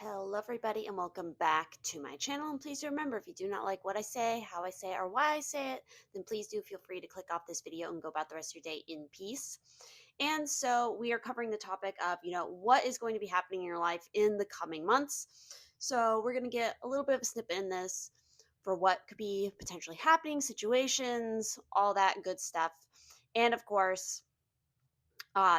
Hello, everybody, and welcome back to my channel. And please remember, if you do not like what I say, how I say it, or why I say it, then please do feel free to click off this video and go about the rest of your day in peace. And so we are covering the topic of, what is going to be happening in your life in the coming months. So we're going to get a little bit of a snippet in this for what could be potentially happening, situations, all that good stuff. And of course,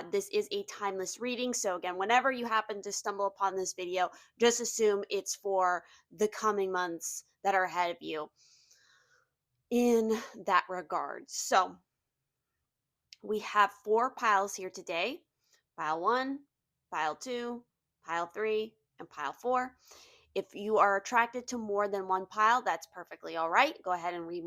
this is a timeless reading. So again, whenever you happen to stumble upon this video, just assume it's for the coming months that are ahead of you in that regard. So we have 4 piles here today: pile 1, pile 2, pile 3, and pile 4. If you are attracted to more than one pile, that's perfectly all right. Go ahead and read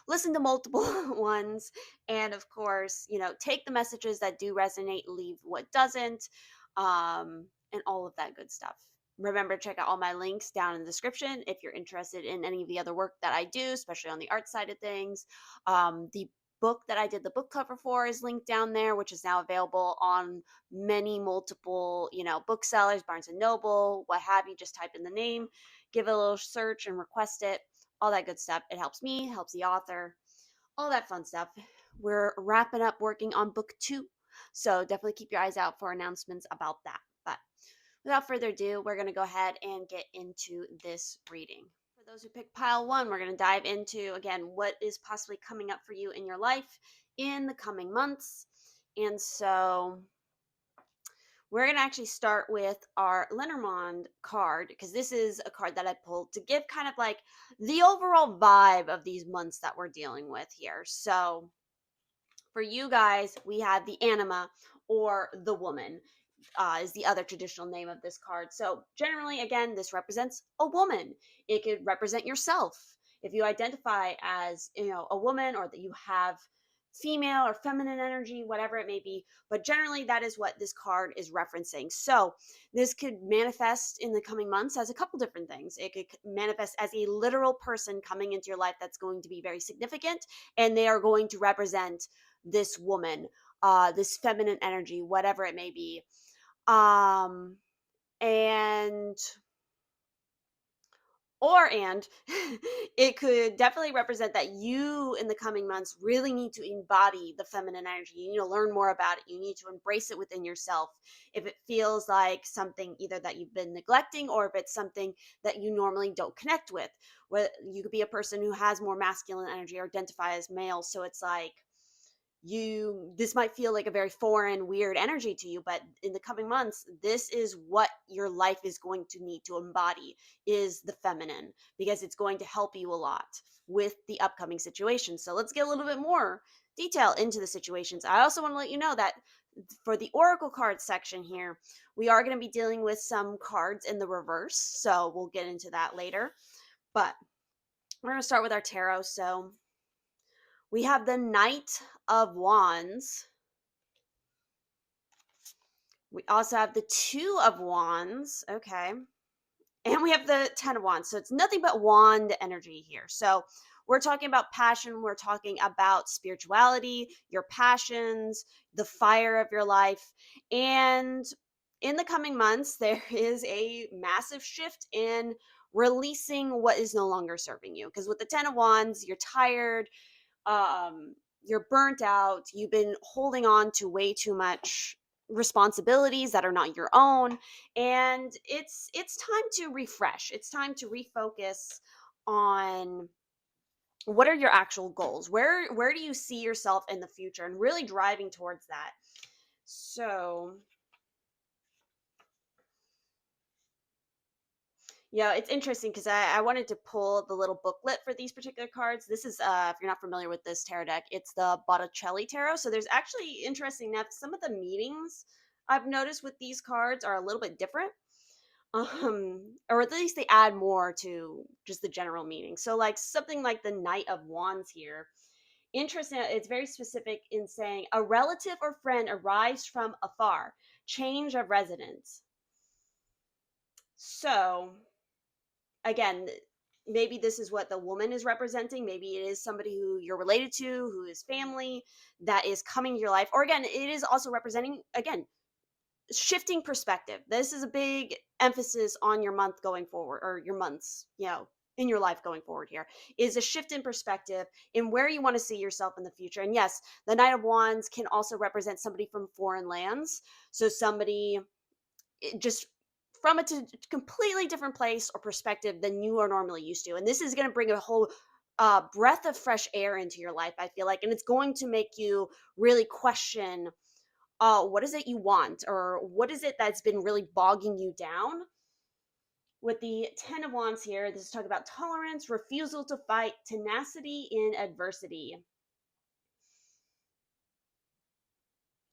listen to multiple ones. And of course, take the messages that do resonate, leave what doesn't, and all of that good stuff. Remember, check out all my links down in the description if you're interested in any of the other work that I do, especially on the art side of things. The book that I did the book cover for is linked down there, which is now available on many multiple, booksellers, Barnes and Noble, what have you. Just type in the name, give it a little search, and request it. All that good stuff. It helps me, helps the author, all that fun stuff. We're wrapping up working on book 2, so definitely keep your eyes out for announcements about that. But without further ado, we're going to go ahead and get into this reading. For those who picked pile 1, we're going to dive into, again, what is possibly coming up for you in your life in the coming months. And so we're going to actually start with our Lenormand card, because this is a card that I pulled to give kind of like the overall vibe of these months that we're dealing with here. So for you guys, we have the Anima, or the woman, is the other traditional name of this card. So generally, again, this represents a woman. It could represent yourself if you identify as, a woman, or that you have female or feminine energy, whatever it may be. But generally, that is what this card is referencing. So this could manifest in the coming months as a couple different things. It could manifest as a literal person coming into your life that's going to be very significant, and they are going to represent this woman, this feminine energy, whatever it may be. um and and it could definitely represent that you in the coming months really need to embody the feminine energy. You need to learn more about it. You need to embrace it within yourself. If it feels like something either that you've been neglecting, or if it's something that you normally don't connect with, where you could be a person who has more masculine energy or identify as male, so it's like this might feel like a very foreign, weird energy to you, but in the coming months, this is what your life is going to need to embody, is the feminine, because it's going to help you a lot with the upcoming situation. So let's get a little bit more detail into the situations. I also want to let you know that for the oracle card section here, we are going to be dealing with some cards in the reverse, so we'll get into that later. But we're going to start with our tarot. So we have the Knight of Wands. We also have the Two of Wands. Okay. And we have the Ten of Wands. So it's nothing but wand energy here. So we're talking about passion. We're talking about spirituality, your passions, the fire of your life. And in the coming months, there is a massive shift in releasing what is no longer serving you. Because with the Ten of Wands, you're tired, you're burnt out, you've been holding on to way too much responsibilities that are not your own, and it's time to refresh. It's time to refocus on what are your actual goals, where do you see yourself in the future, and really driving towards that. So yeah, it's interesting because I wanted to pull the little booklet for these particular cards. This is, if you're not familiar with this tarot deck, it's the Botticelli Tarot. So there's actually, interesting enough, some of the meanings I've noticed with these cards are a little bit different. Or at least they add more to just the general meaning. So like something like the Knight of Wands here. Interesting, it's very specific in saying a relative or friend arrives from afar, change of residence. So again, maybe this is what the woman is representing. Maybe it is somebody who you're related to, who is family, that is coming to your life. Or again, it is also representing, again, shifting perspective. This is a big emphasis on your month going forward, or your months, in your life going forward here, is a shift in perspective in where you want to see yourself in the future. And yes, the Knight of Wands can also represent somebody from foreign lands. So somebody just from a completely different place or perspective than you are normally used to. And this is going to bring a whole breath of fresh air into your life, I feel like. And it's going to make you really question, what is it you want, or what is it that's been really bogging you down. With the Ten of Wands here, this is talking about tolerance, refusal to fight, tenacity in adversity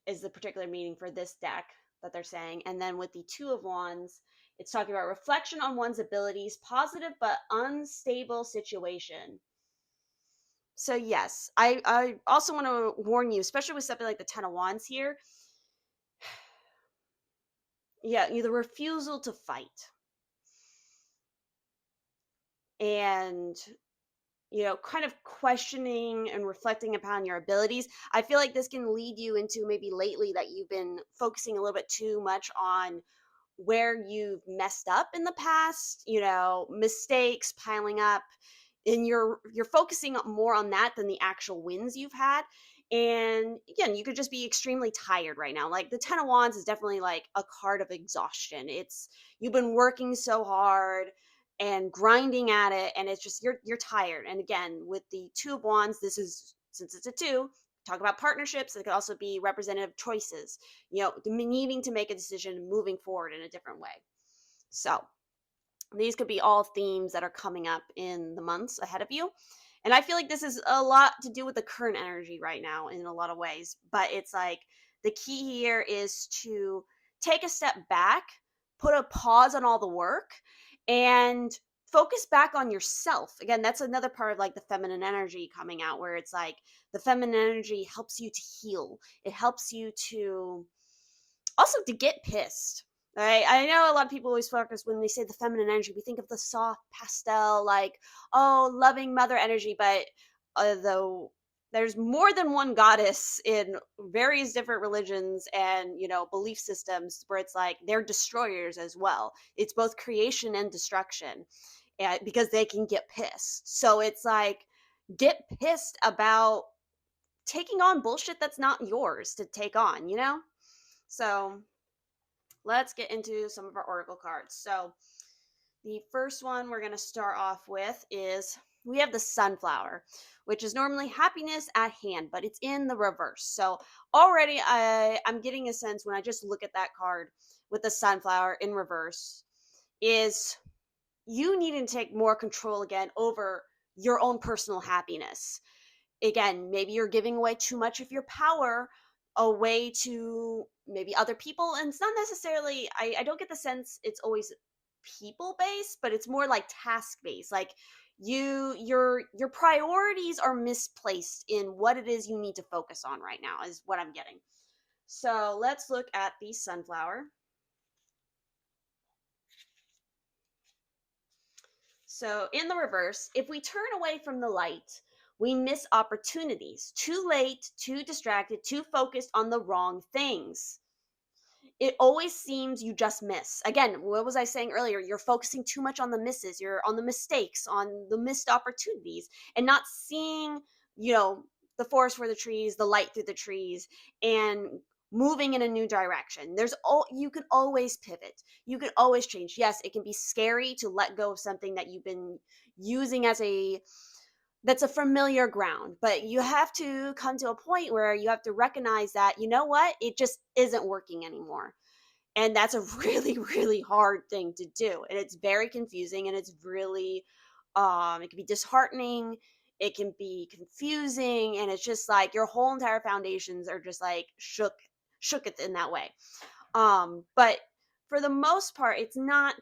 is the particular meaning for this deck that they're saying. And then with the Two of Wands, it's talking about reflection on one's abilities, positive but unstable situation. So yes, I also want to warn you, especially with something like the Ten of Wands here. Yeah, the refusal to fight. And kind of questioning and reflecting upon your abilities. I feel like this can lead you into, maybe lately, that you've been focusing a little bit too much on where you've messed up in the past, mistakes piling up, and you're focusing more on that than the actual wins you've had. And again, you could just be extremely tired right now. Like the Ten of Wands is definitely like a card of exhaustion. It's You've been working so hard and grinding at it, and it's just you're tired. And again, with the Two of Wands, this is, since it's a two, talk about partnerships. It could also be representative choices, needing to make a decision, moving forward in a different way. So these could be all themes that are coming up in the months ahead of you. And I feel like this is a lot to do with the current energy right now in a lot of ways. But it's like the key here is to take a step back, put a pause on all the work, and focus back on yourself. Again, that's another part of like the feminine energy coming out, where it's like the feminine energy helps you to heal. It helps you to also to get pissed. Right? I know a lot of people always focus, when they say the feminine energy, we think of the soft pastel, like, oh, loving mother energy. But though there's more than one goddess in various different religions and belief systems, where it's like they're destroyers as well. It's both creation and destruction, and because they can get pissed. So it's like, get pissed about taking on bullshit that's not yours to take on. So let's get into some of our oracle cards. So the first one we're going to start off with is, we have the Sunflower, which is normally happiness at hand, but it's in the reverse. So already I'm getting a sense, when I just look at that card with the Sunflower in reverse, is you needing to take more control again over your own personal happiness. Again, maybe you're giving away too much of your power away to maybe other people. And it's not necessarily, I don't get the sense it's always people based, but it's more like task based. Like your priorities are misplaced in what it is you need to focus on right now, is what I'm getting. So let's look at the Sunflower. So in the reverse, if we turn away from the light, we miss opportunities. Too late, too distracted, too focused on the wrong things. It always seems you just miss. Again, what was I saying earlier? You're focusing too much on the misses, you're on the mistakes, on the missed opportunities, and not seeing, the forest for the trees, the light through the trees, and moving in a new direction. You can always pivot. You can always change. Yes, it can be scary to let go of something that you've been using that's a familiar ground, but you have to come to a point where you have to recognize that, it just isn't working anymore. And that's a really, really hard thing to do. And it's very confusing, and it's really, it can be disheartening. It can be confusing. And it's just like your whole entire foundations are just like shook it in that way. But for the most part, it's not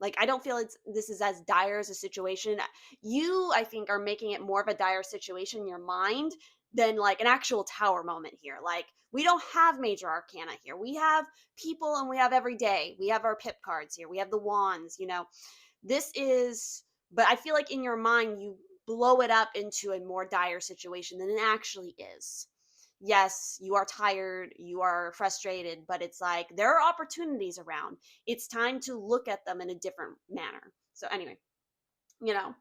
like, I don't feel this is as dire as a situation. You, I think, are making it more of a dire situation in your mind than like an actual tower moment here. Like, we don't have major arcana here. We have people, and we have every day. We have our pip cards here. We have the wands. This is, but I feel like in your mind, you blow it up into a more dire situation than it actually is. yes, you are tired, you are frustrated, but it's like there are opportunities around. It's time to look at them in a different manner. So, anyway, you know,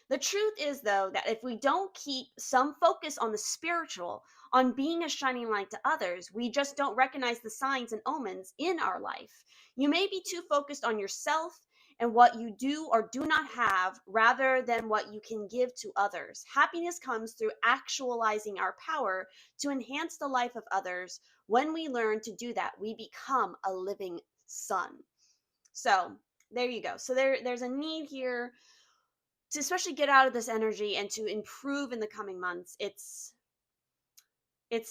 the truth is, though, that if we don't keep some focus on the spiritual, on being a shining light to others, we just don't recognize the signs and omens in our life. You may be too focused on yourself and what you do or do not have rather than what you can give to others. Happiness comes through actualizing our power to enhance the life of others. When we learn to do that, we become a living sun. So, there you go. So there's a need here to especially get out of this energy and to improve in the coming months. It's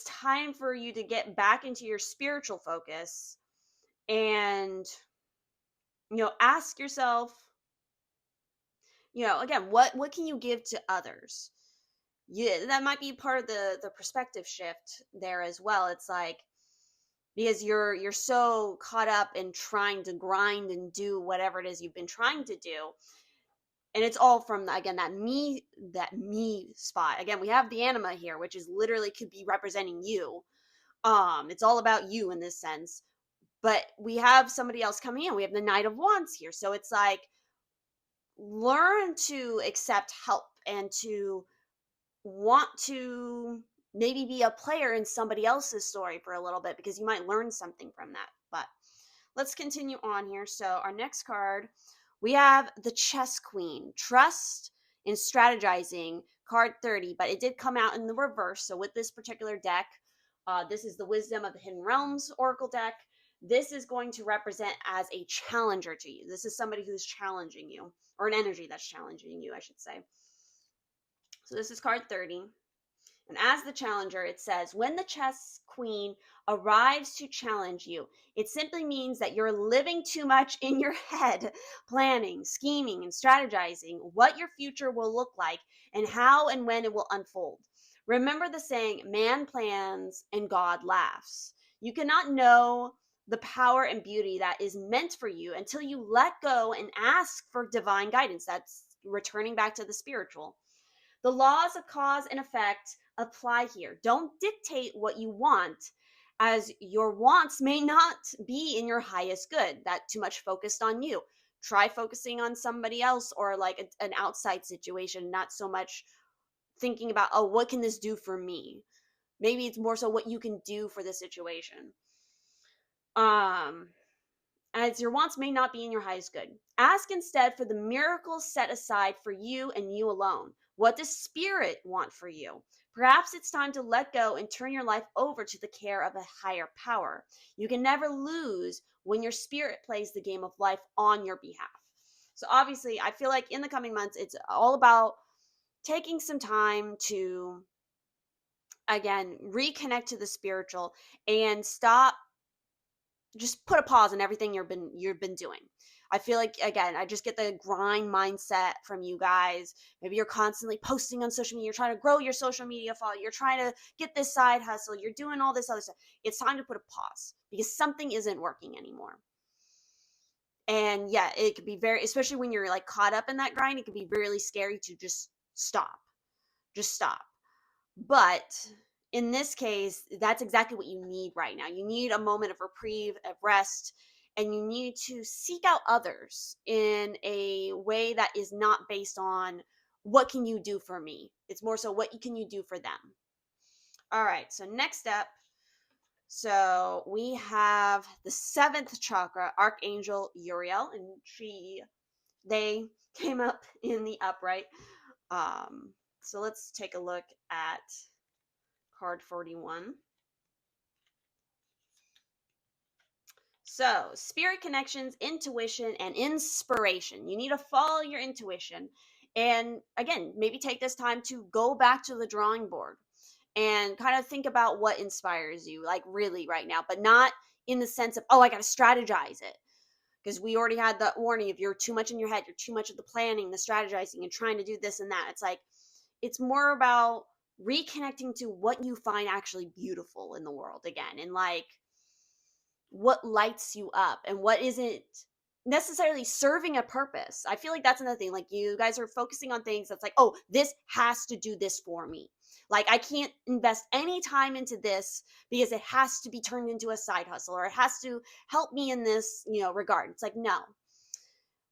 time for you to get back into your spiritual focus and ask yourself, again, what can you give to others? Yeah, that might be part of the perspective shift there as well. It's like, because you're so caught up in trying to grind and do whatever it is you've been trying to do, and it's all from, again, that me spot. Again, we have the anima here, which is literally could be representing you. It's all about you in this sense, but we have somebody else coming in. We have the Knight of Wands here, so it's like, learn to accept help and to want to maybe be a player in somebody else's story for a little bit, because you might learn something from that. But let's continue on here. So our next card, we have the Chess Queen. Trust in strategizing, card 30, but it did come out in the reverse. So with this particular deck, this is the Wisdom of the Hidden Realms Oracle deck. This is going to represent as a challenger to you. This is somebody who's challenging you, or an energy that's challenging you, I should say. So this is card 30. And as the challenger, it says, when the chess queen arrives to challenge you, it simply means that you're living too much in your head, planning, scheming, and strategizing what your future will look like and how and when it will unfold. Remember the saying, man plans and God laughs. You cannot know the power and beauty that is meant for you until you let go and ask for divine guidance. That's returning back to the spiritual. The laws of cause and effect apply here. Don't dictate what you want, as your wants may not be in your highest good. That too much focused on you. Try focusing on somebody else, or like an outside situation, not so much thinking about, oh, what can this do for me? Maybe it's more so what you can do for the situation. As your wants may not be in your highest good. Ask instead for the miracles set aside for you and you alone. What does Spirit want for you? Perhaps it's time to let go and turn your life over to the care of a higher power. You can never lose when your spirit plays the game of life on your behalf. So, obviously, I feel like in the coming months, it's all about taking some time to, again, reconnect to the spiritual and stop, just put a pause on everything you've been doing. I feel like, again, I just get the grind mindset from you guys. Maybe you're constantly posting on social media, you're trying to grow your social media follow, you're trying to get this side hustle, you're doing all this other stuff. It's time to put a pause because something isn't working anymore. And yeah, it could be very, especially when you're like caught up in that grind, it could be really scary to just stop. Just stop. But in this case, that's exactly what you need right now. You need a moment of reprieve, of rest, and you need to seek out others in a way that is not based on what can you do for me. It's more so what can you do for them. All right, so next up, so we have the seventh chakra, Archangel Uriel, and they came up in the upright. So let's take a look at card 41. So, spirit connections, intuition, and inspiration. You need to follow your intuition. And again, maybe take this time to go back to the drawing board and kind of think about what inspires you, like really right now, but not in the sense of, oh, I got to strategize it. Because we already had the warning, if you're too much in your head, you're too much of the planning, the strategizing, and trying to do this and that. It's like, it's more about reconnecting to what you find actually beautiful in the world again, and like what lights you up and what isn't necessarily serving a purpose. I feel like that's another thing. Like you guys are focusing on things that's like, oh, this has to do this for me. Like I can't invest any time into this because it has to be turned into a side hustle or it has to help me in this, regard. It's like, no.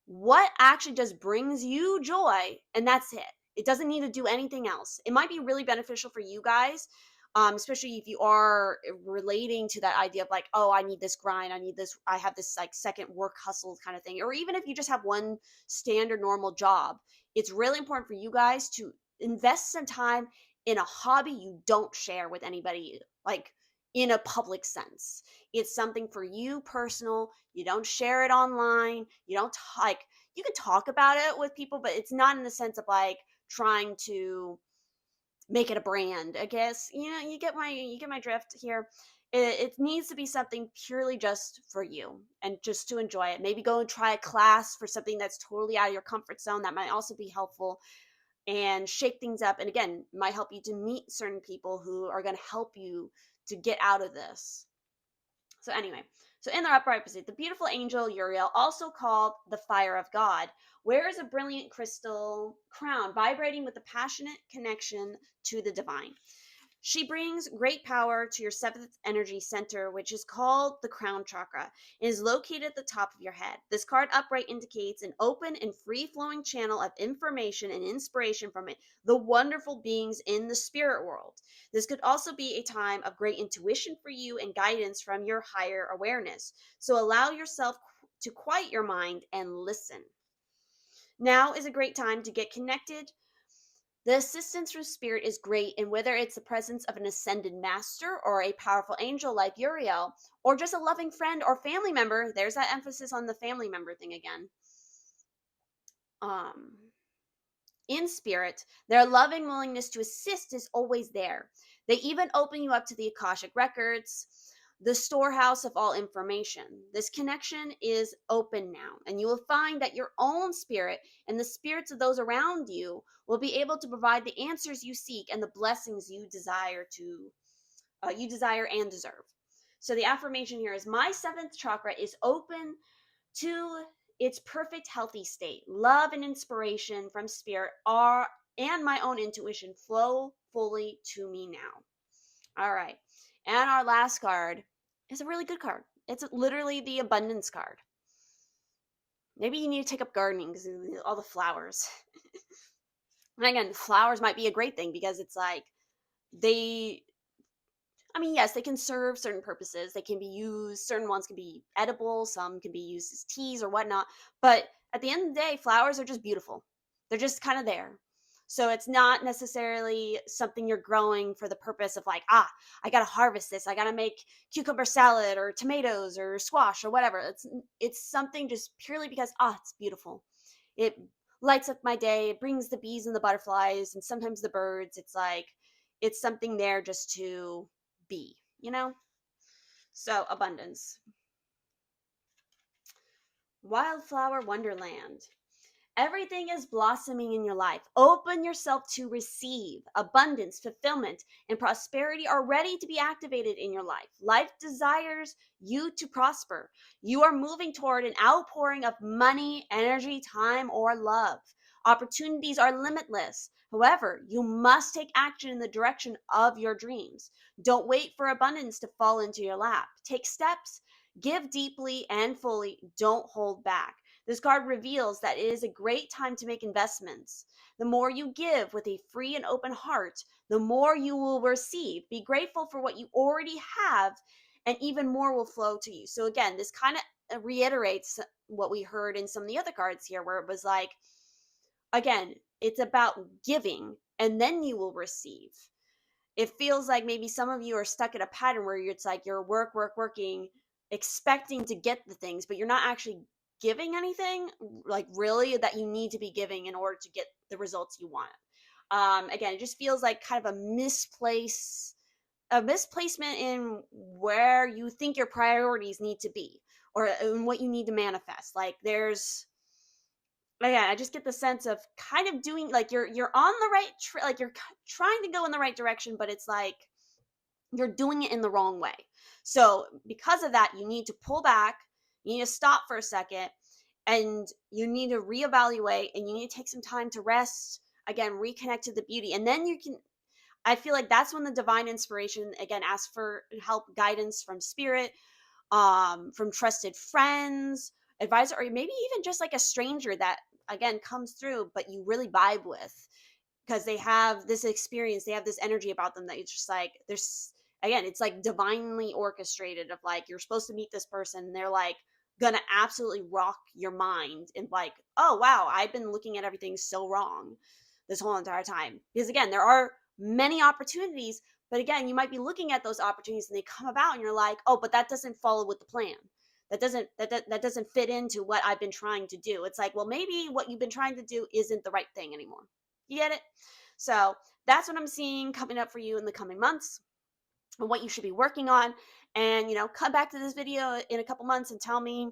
What actually just brings you joy, and that's it. It doesn't need to do anything else. It might be really beneficial for you guys, especially if you are relating to that idea of like, oh, I need this grind, I need this, I have this like second work hustle kind of thing, or even if you just have one standard normal job. It's really important for you guys to invest some time in a hobby you don't share with anybody, like in a public sense. It's something for you personal. You don't share it online. You don't like, you can talk about it with people, but it's not in the sense of like trying to make it a brand, I guess. You get my drift here. It needs to be something purely just for you and just to enjoy it. Maybe go and try a class for something that's totally out of your comfort zone. That might also be helpful and shake things up. And again, might help you to meet certain people who are going to help you to get out of this. So anyway, so in the upright position, the beautiful angel Uriel, also called the fire of God, wears a brilliant crystal crown vibrating with a passionate connection to the divine. She brings great power to your seventh energy center, which is called the crown chakra. It is located at the top of your head. This card upright indicates an open and free flowing channel of information and inspiration from it, the wonderful beings in the spirit world. This could also be a time of great intuition for you and guidance from your higher awareness. So allow yourself to quiet your mind and listen. Now is a great time to get connected. The assistance from spirit is great, and whether it's the presence of an ascended master or a powerful angel like Uriel, or just a loving friend or family member, there's that emphasis on the family member thing again. Um, in spirit, their loving willingness to assist is always there. They even open you up to the Akashic records, the storehouse of all information. This connection is open now, and you will find that your own spirit and the spirits of those around you will be able to provide the answers you seek and the blessings you desire and deserve. So the affirmation here is my seventh chakra is open to its perfect healthy state. Love and inspiration from spirit are and my own intuition flow fully to me now. All right. And our last card is a really good card. It's literally the abundance card. Maybe you need to take up gardening because all the flowers. And again, flowers might be a great thing because it's like they, I mean, yes, they can serve certain purposes. They can be used, certain ones can be edible, some can be used as teas or whatnot. But at the end of the day, flowers are just beautiful. They're just kind of there. So it's not necessarily something you're growing for the purpose of like, I got to harvest this. I got to make cucumber salad or tomatoes or squash or whatever. It's something just purely because it's beautiful. It lights up my day. It brings the bees and the butterflies and sometimes the birds. It's like it's something there just to be. So abundance. Wildflower Wonderland. Everything is blossoming in your life. Open yourself to receive. Abundance, fulfillment, and prosperity are ready to be activated in your life. Life desires you to prosper. You are moving toward an outpouring of money, energy, time, or love. Opportunities are limitless. However, you must take action in the direction of your dreams. Don't wait for abundance to fall into your lap. Take steps, give deeply and fully. Don't hold back. This card reveals that it is a great time to make investments. The more you give with a free and open heart, the more you will receive. Be grateful for what you already have, and even more will flow to you. So, again, this kind of reiterates what we heard in some of the other cards here, where it was like, again, it's about giving, and then you will receive. It feels like maybe some of you are stuck in a pattern where it's like you're working, expecting to get the things, but you're not actually giving anything like really that you need to be giving in order to get the results you want. Again, it just feels like kind of a misplacement in where you think your priorities need to be or in what you need to manifest. Like there's, again, I just get the sense of kind of doing like you're on the right like you're trying to go in the right direction, but it's like you're doing it in the wrong way. So because of that, you need to pull back. You need to stop for a second and you need to reevaluate, and you need to take some time to rest, again, reconnect to the beauty. And then you can, I feel like that's when the divine inspiration, again, ask for help, guidance from spirit, from trusted friends, advisor, or maybe even just like a stranger that, again, comes through, but you really vibe with, because they have this experience, they have this energy about them that it's just like, there's, again, it's like divinely orchestrated, of like, you're supposed to meet this person, and they're like gonna absolutely rock your mind, and like, oh wow, I've been looking at everything so wrong this whole entire time. Because again, there are many opportunities, but again, you might be looking at those opportunities and they come about and you're like, oh, but that doesn't follow with the plan. That doesn't fit into what I've been trying to do. It's like, well, maybe what you've been trying to do isn't the right thing anymore. You get it? So that's what I'm seeing coming up for you in the coming months, and what you should be working on. And, come back to this video in a couple months and tell me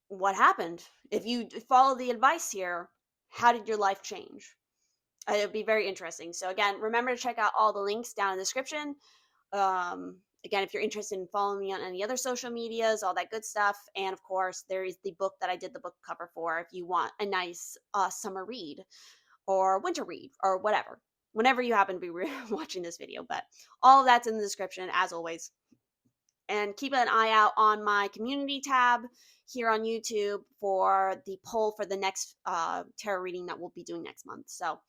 what happened. If you follow the advice here, how did your life change? It would be very interesting. So, again, remember to check out all the links down in the description. Again, if you're interested in following me on any other social medias, all that good stuff. And of course, there is the book that I did the book cover for if you want a nice summer read or winter read or whatever, whenever you happen to be watching this video. But all of that's in the description, as always. And keep an eye out on my community tab here on YouTube for the poll for the next tarot reading that we'll be doing next month. So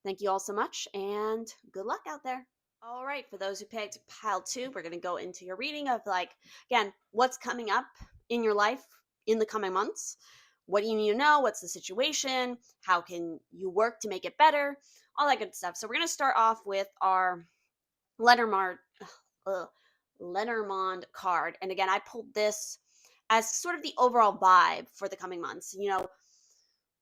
thank you all so much, and good luck out there. All right, for those who picked pile 2, we're going to go into your reading of, like, again, what's coming up in your life in the coming months. What do you need to know? What's the situation? How can you work to make it better? All that good stuff. So we're going to start off with our Lenormand, Lenormand card. And again, I pulled this as sort of the overall vibe for the coming months.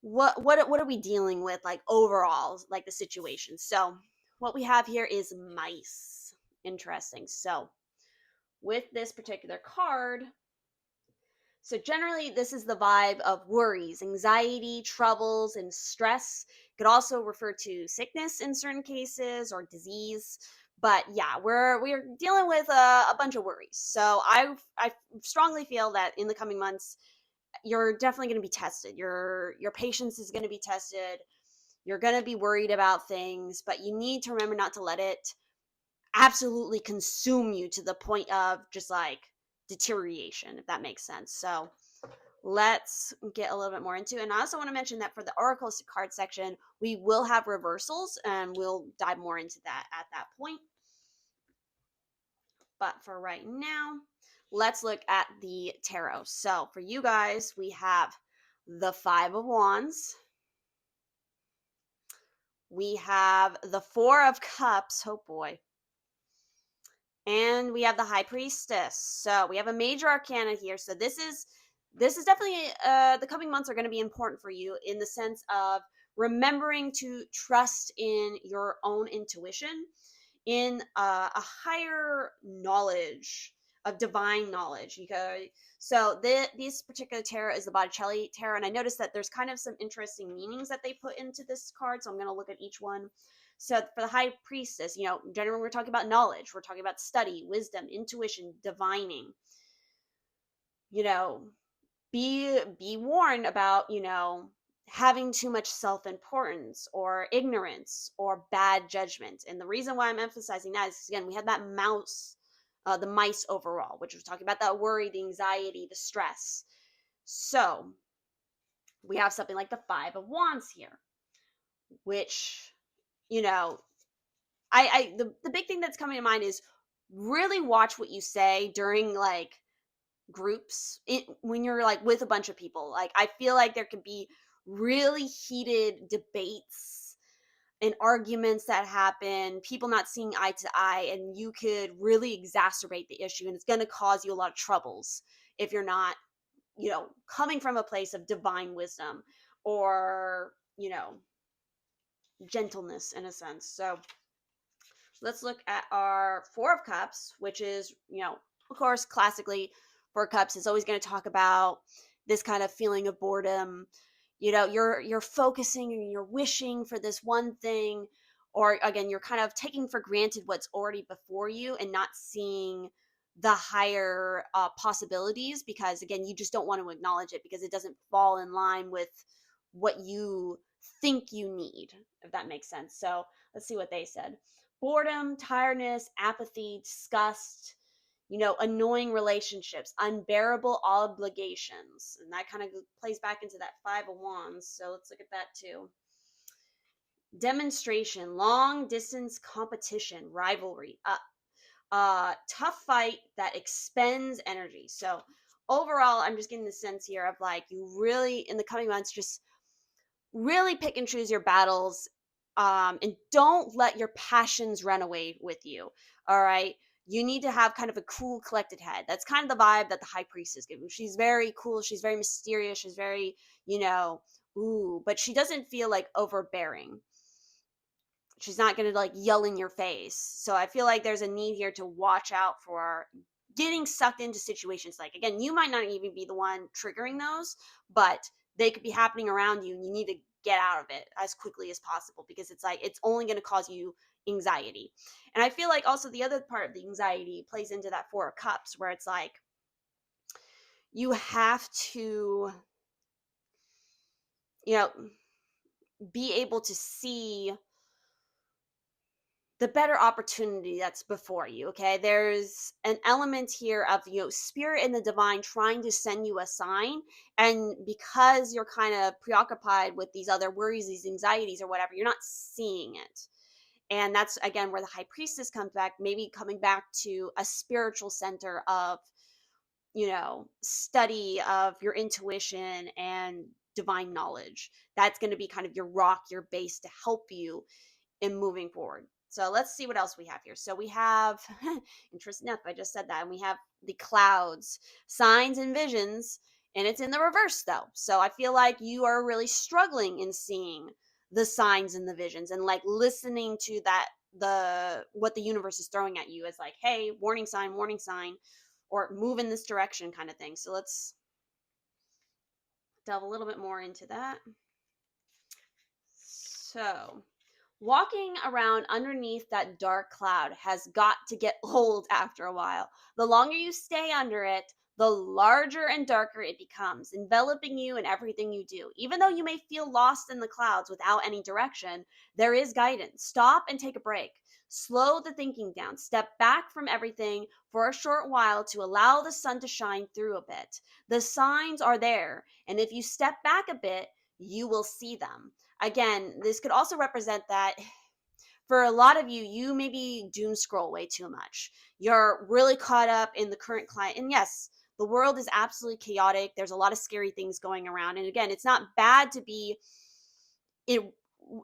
What are we dealing with, like, overall, like the situation? So what we have here is mice. Interesting. So with this particular card, so generally this is the vibe of worries, anxiety, troubles, and stress. It could also refer to sickness in certain cases, or disease. But yeah, we're dealing with a bunch of worries. So I strongly feel that in the coming months, you're definitely going to be tested. Your patience is going to be tested. You're going to be worried about things, but you need to remember not to let it absolutely consume you to the point of just like deterioration, if that makes sense. So let's get a little bit more into it. And I also want to mention that for the oracle card section, we will have reversals, and we'll dive more into that at that point. But for right now, let's look at the tarot. So for you guys, we have the 5 of Wands. We have the 4 of Cups. Oh boy. And we have the High Priestess. So we have a major arcana here. So this is definitely the coming months are going to be important for you, in the sense of remembering to trust in your own intuition, in a higher knowledge of divine knowledge. So this particular tarot is the Botticelli tarot, and I noticed that there's kind of some interesting meanings that they put into this card. So I'm going to look at each one. So for the High Priestess, generally we're talking about knowledge. We're talking about study, wisdom, intuition, divining. Be warned about, having too much self-importance or ignorance or bad judgment. And the reason why I'm emphasizing that is, again, we have that the mice overall, which was talking about that worry, the anxiety, the stress. So we have something like the 5 of Wands here, which, the big thing that's coming to mind is really watch what you say during, like, groups, when you're like with a bunch of people. Like, I feel like there could be really heated debates and arguments that happen, people not seeing eye to eye, and you could really exacerbate the issue, and it's going to cause you a lot of troubles if you're not, coming from a place of divine wisdom, or, gentleness, in a sense. So let's look at our 4 of Cups, which is, of course, classically, 4 Cups is always going to talk about this kind of feeling of boredom. You're focusing and you're wishing for this one thing, or again, you're kind of taking for granted what's already before you and not seeing the higher possibilities, because again, you just don't want to acknowledge it because it doesn't fall in line with what you think you need, if that makes sense. So let's see what they said. Boredom, tiredness, apathy, disgust, annoying relationships, unbearable obligations. And that kind of plays back into that Five of Wands. So let's look at that too. Demonstration, long distance competition, rivalry, tough fight that expends energy. So overall, I'm just getting the sense here of like, you really, in the coming months, just really pick and choose your battles, and don't let your passions run away with you. All right. You need to have kind of a cool, collected head. That's kind of the vibe that the high priest is giving. She's very cool. She's very mysterious. She's very, but she doesn't feel like overbearing. She's not going to like yell in your face. So I feel like there's a need here to watch out for getting sucked into situations. Like, again, you might not even be the one triggering those, but they could be happening around you and you need to get out of it as quickly as possible, because it's like, it's only going to cause you anxiety. And I feel like also the other part of the anxiety plays into that Four of Cups, where it's like, you have to, be able to see the better opportunity that's before you. Okay, there's an element here of spirit and the divine trying to send you a sign, and because you're kind of preoccupied with these other worries, these anxieties or whatever, you're not seeing it. And that's again where the high priestess comes back, maybe coming back to a spiritual center of study of your intuition and divine knowledge. That's going to be kind of your rock, your base to help you in moving forward. So let's see what else we have here. So we have, interesting enough, I just said that, and we have the clouds, signs and visions, and it's in the reverse though. So I feel like you are really struggling in seeing the signs and the visions, and like listening to that, what the universe is throwing at you as like, hey, warning sign, or move in this direction kind of thing. So let's delve a little bit more into that. So walking around underneath that dark cloud has got to get old after a while. The longer you stay under it, the larger and darker it becomes, enveloping you in everything you do. Even though you may feel lost in the clouds without any direction, there is guidance. Stop and take a break. Slow the thinking down. Step back from everything for a short while to allow the sun to shine through a bit. The signs are there, and if you step back a bit, you will see them. Again, this could also represent that for a lot of you, you maybe doom scroll way too much. You're really caught up in the current climate. And yes, the world is absolutely chaotic. There's a lot of scary things going around. And again, it's not bad to be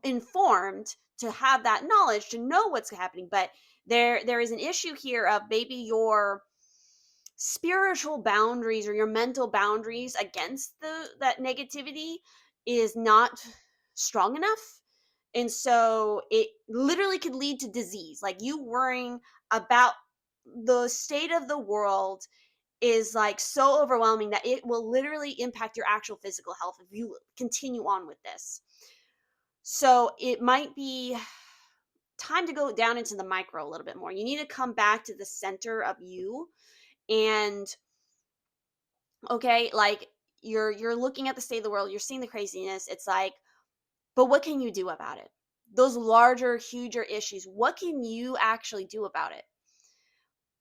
informed, to have that knowledge, to know what's happening. But there is an issue here of maybe your spiritual boundaries or your mental boundaries against that negativity is not strong enough. And so it literally could lead to disease. Like, you worrying about the state of the world is like so overwhelming that it will literally impact your actual physical health if you continue on with this. So it might be time to go down into the micro a little bit more. You need to come back to the center of you. And okay, like, you're looking at the state of the world, you're seeing the craziness. It's like, but what can you do about it? Those larger, huger issues, what can you actually do about it?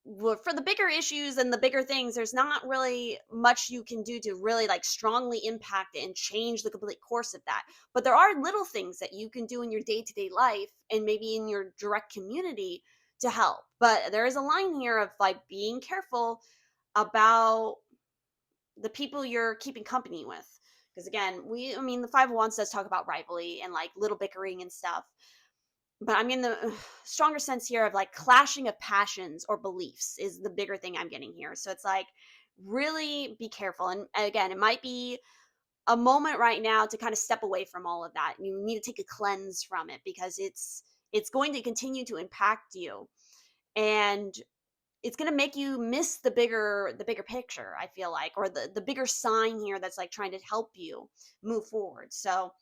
Well, for the bigger issues and the bigger things, there's not really much you can do to really like strongly impact it and change the complete course of that. But there are little things that you can do in your day-to-day life and maybe in your direct community to help. But there is a line here of like being careful about the people you're keeping company with. Because again, the Five of Wands does talk about rivalry and like little bickering and stuff. But I'm in the stronger sense here of like clashing of passions or beliefs is the bigger thing I'm getting here. So it's like, really be careful. And again, it might be a moment right now to kind of step away from all of that. You need to take a cleanse from it, because it's going to continue to impact you. And it's going to make you miss the bigger picture, I feel like, or the bigger sign here that's like trying to help you move forward. So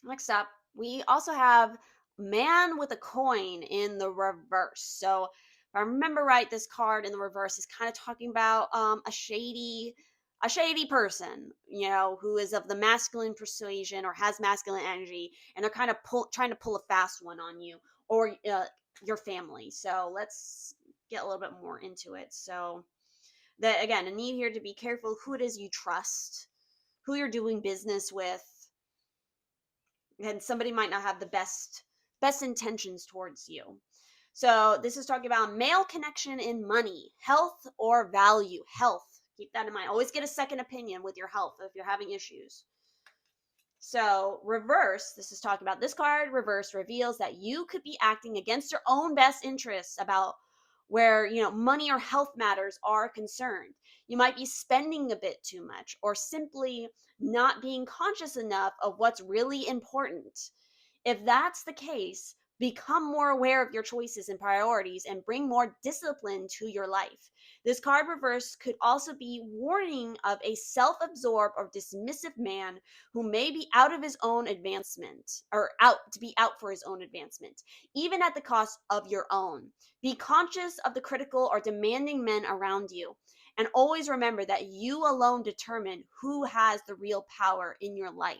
next up, we also have man with a coin in the reverse. So If I remember right, this card in the reverse is kind of talking about a shady person, who is of the masculine persuasion or has masculine energy, and they're kind of trying to pull a fast one on you or your family. So let's get a little bit more into it. So that, again, a need here to be careful who it is you trust, who you're doing business with, and somebody might not have the best intentions towards you. So this is talking about male connection in money, health, or value. Health. Keep that in mind. Always get a second opinion with your health if you're having issues. So reverse, this is talking about this card, reverse reveals that you could be acting against your own best interests about where, money or health matters are concerned. You might be spending a bit too much or simply not being conscious enough of what's really important. If that's the case, become more aware of your choices and priorities and bring more discipline to your life. This card reverse could also be warning of a self-absorbed or dismissive man who may be out of his own advancement or out to be out for his own advancement, even at the cost of your own. Be conscious of the critical or demanding men around you. And always remember that you alone determine who has the real power in your life.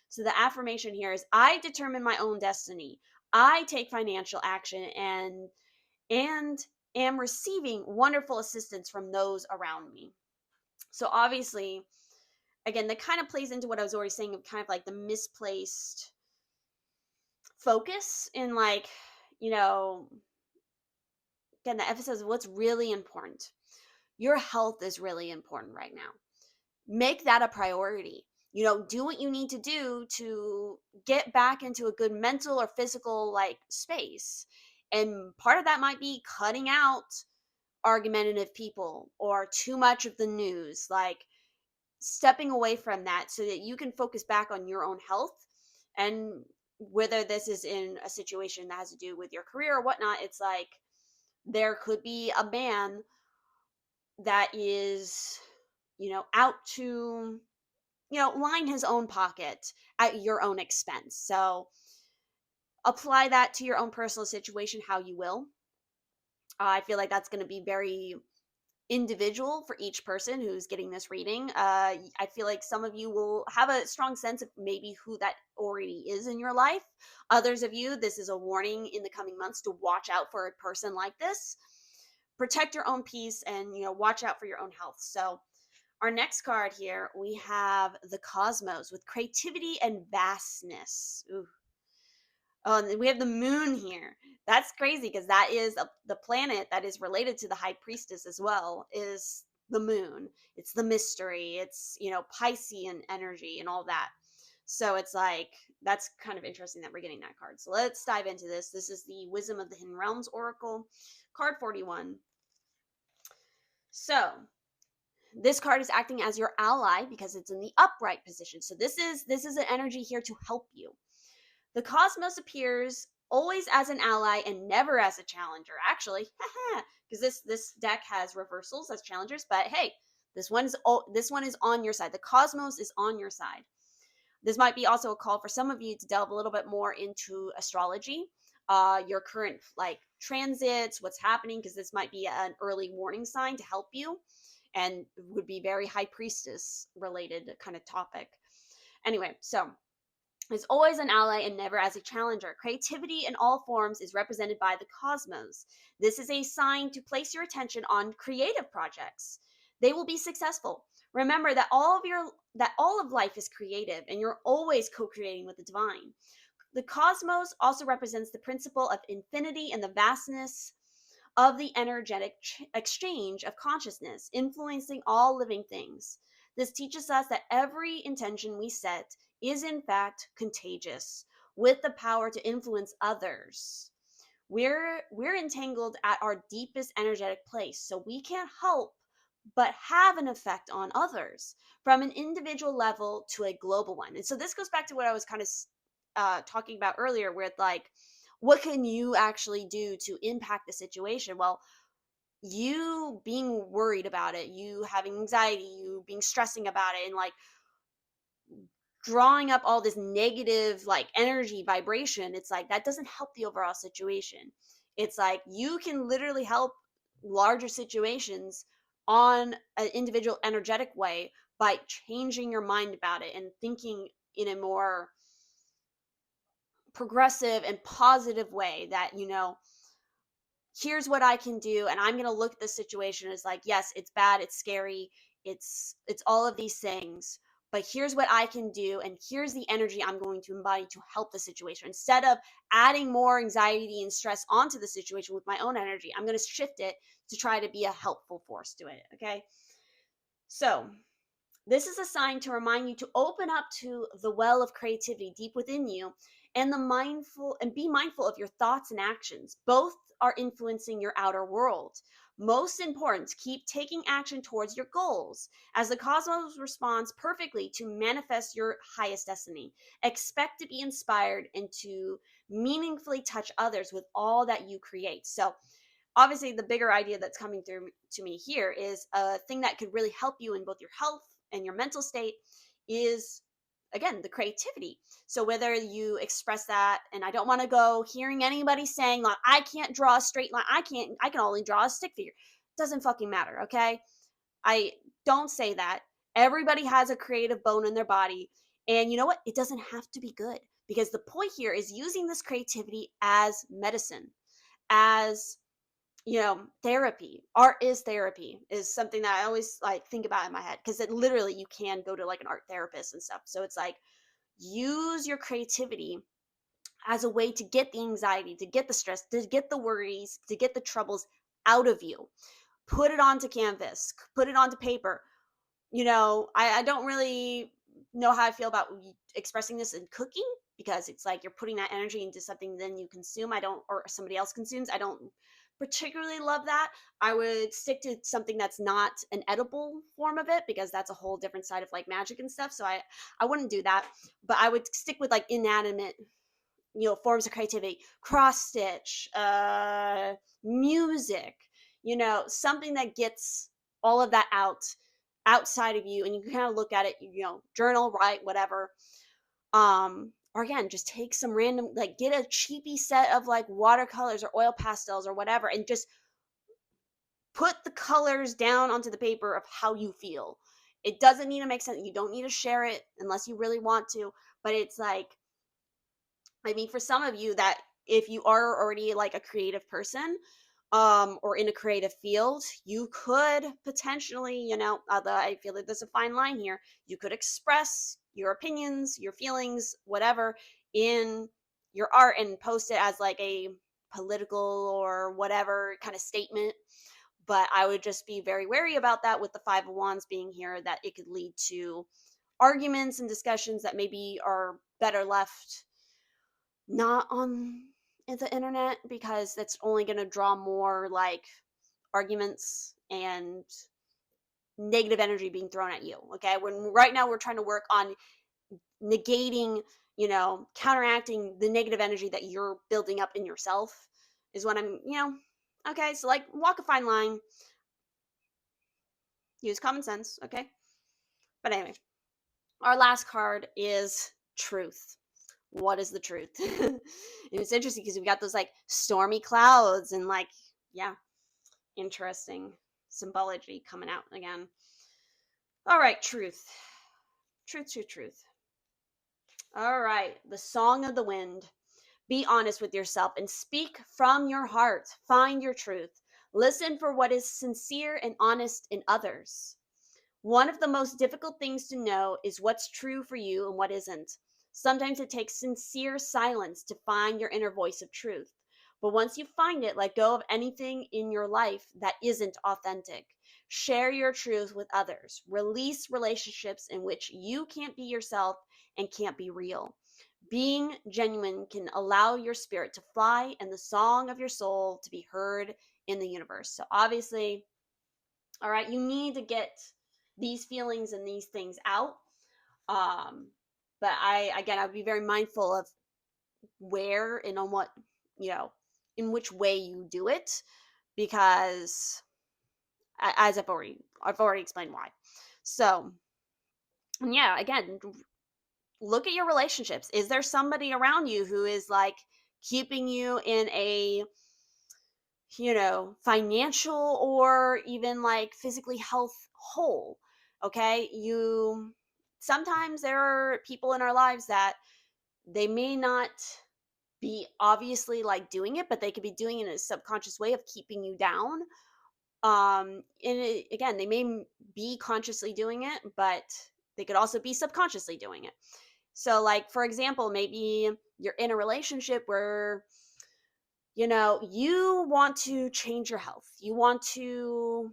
So the affirmation here is I determine my own destiny. I take financial action and am receiving wonderful assistance from those around me. So obviously, again, that kind of plays into what I was already saying of kind of like the misplaced focus in you know, again, the emphasis of what's really important. Your health is really important right now. Make that a priority. Do what you need to do to get back into a good mental or physical space. And part of that might be cutting out argumentative people or too much of the news, like stepping away from that so that you can focus back on your own health. And whether this is in a situation that has to do with your career or whatnot, it's like there could be a man that is, out to, line his own pocket at your own expense. So apply that to your own personal situation how you will. I feel like that's going to be very individual for each person who's getting this reading. I feel like some of you will have a strong sense of maybe who that already is in your life. Others of you, this is a warning in the coming months to watch out for a person like this. Protect your own peace and, watch out for your own health. So our next card here, we have the Cosmos with creativity and vastness. Ooh. Oh, and we have the moon here. That's crazy because that is the planet that is related to the high priestess as well, is the moon. It's the mystery. It's, Piscean energy and all that. So it's like, that's kind of interesting that we're getting that card. So let's dive into this. This is the Wisdom of the Hidden Realms Oracle, card 41. So this card is acting as your ally because it's in the upright position. So this is an energy here to help you. The Cosmos appears always as an ally and never as a challenger. Actually, because this deck has reversals as challengers, but hey, this one is on your side. The Cosmos is on your side. This might be also a call for some of you to delve a little bit more into astrology, your current transits, what's happening, because this might be an early warning sign to help you, and would be very high priestess related kind of topic. Anyway, so is always an ally and never as a challenger. Creativity in all forms is represented by the Cosmos. This is a sign to place your attention on creative projects. They will be successful. Remember that all of life is creative and you're always co-creating with the divine. The Cosmos also represents the principle of infinity and the vastness of the energetic exchange of consciousness, influencing all living things. This teaches us that every intention we set is in fact contagious, with the power to influence others. We're entangled at our deepest energetic place, so we can't help but have an effect on others from an individual level to a global one. And so this goes back to what I was kind of talking about earlier, with what can you actually do to impact the situation? Well, you being worried about it, you having anxiety, you being stressing about it, and drawing up all this negative energy vibration, it's like that doesn't help the overall situation. It's like you can literally help larger situations on an individual energetic way by changing your mind about it and thinking in a more progressive and positive way that, here's what I can do, and I'm going to look at this situation as like, yes, it's bad, it's scary, it's all of these things, but here's what I can do, and here's the energy I'm going to embody to help the situation. Instead of adding more anxiety and stress onto the situation with my own energy, I'm going to shift it to try to be a helpful force to it. Okay, so this is a sign to remind you to open up to the well of creativity deep within you, and be mindful of your thoughts and actions. Both are influencing your outer world. Most important, keep taking action towards your goals as the cosmos responds perfectly to manifest your highest destiny. Expect to be inspired and to meaningfully touch others with all that you create. So, obviously, the bigger idea that's coming through to me here is a thing that could really help you in both your health and your mental state is, again, the creativity. So whether you express that, and I don't want to go hearing anybody saying like, I can't draw a straight line, I can only draw a stick figure. Doesn't fucking matter. Okay, I don't say that. Everybody has a creative bone in their body, and you know what, it doesn't have to be good, because the point here is using this creativity as medicine, as, therapy. Art is therapy, is something that I always like think about in my head, because it literally, you can go to like an art therapist and stuff. So it's like, use your creativity as a way to get the anxiety, to get the stress, to get the worries, to get the troubles out of you. Put it onto canvas, put it onto paper. I don't really know how I feel about expressing this in cooking, because it's like you're putting that energy into something then you consume. I don't, or somebody else consumes. I don't particularly love that. I would stick to something that's not an edible form of it, because that's a whole different side of like magic and stuff. So I wouldn't do that, but I would stick with like inanimate, forms of creativity, cross stitch, music, something that gets all of that outside of you, and you can kind of look at it, journal, write, whatever. Or again, just take some random, like, get a cheapy set of like watercolors or oil pastels or whatever, and just put the colors down onto the paper of how you feel. It doesn't need to make sense. You don't need to share it unless you really want to, but it's like, I mean, for some of you, that if you are already like a creative person, or in a creative field, you could potentially, although I feel like there's a fine line here, you could express your opinions, your feelings, whatever, in your art and post it as like a political or whatever kind of statement. But I would just be very wary about that with the Five of Wands being here, that it could lead to arguments and discussions that maybe are better left not on the internet, because that's only going to draw more like arguments and negative energy being thrown at you. Okay, when right now we're trying to work on negating, counteracting the negative energy that you're building up in yourself, is what I'm, okay, so like, walk a fine line, use common sense. Okay, but anyway, our last card is truth. What is the truth? And it's interesting because we got those like stormy clouds and like, yeah, interesting symbology coming out again. All right, truth. Truth. All right, the song of the wind. Be honest with yourself and speak from your heart. Find your truth. Listen for what is sincere and honest in others. One of the most difficult things to know is what's true for you and what isn't. Sometimes it takes sincere silence to find your inner voice of truth. But once you find it, let go of anything in your life that isn't authentic. Share your truth with others. Release relationships in which you can't be yourself and can't be real. Being genuine can allow your spirit to fly and the song of your soul to be heard in the universe. So obviously, all right, you need to get these feelings and these things out. But I'd be very mindful of where and on what, in which way you do it, because as I've already explained why. So, yeah, again, look at your relationships. Is there somebody around you who is like keeping you in a financial or even like physically health whole. Okay. Sometimes there are people in our lives that they may not be obviously like doing it, but they could be doing it in a subconscious way of keeping you down. Again, they may be consciously doing it, but they could also be subconsciously doing it. So, like, for example, maybe you're in a relationship where, you want to change your health. You want to,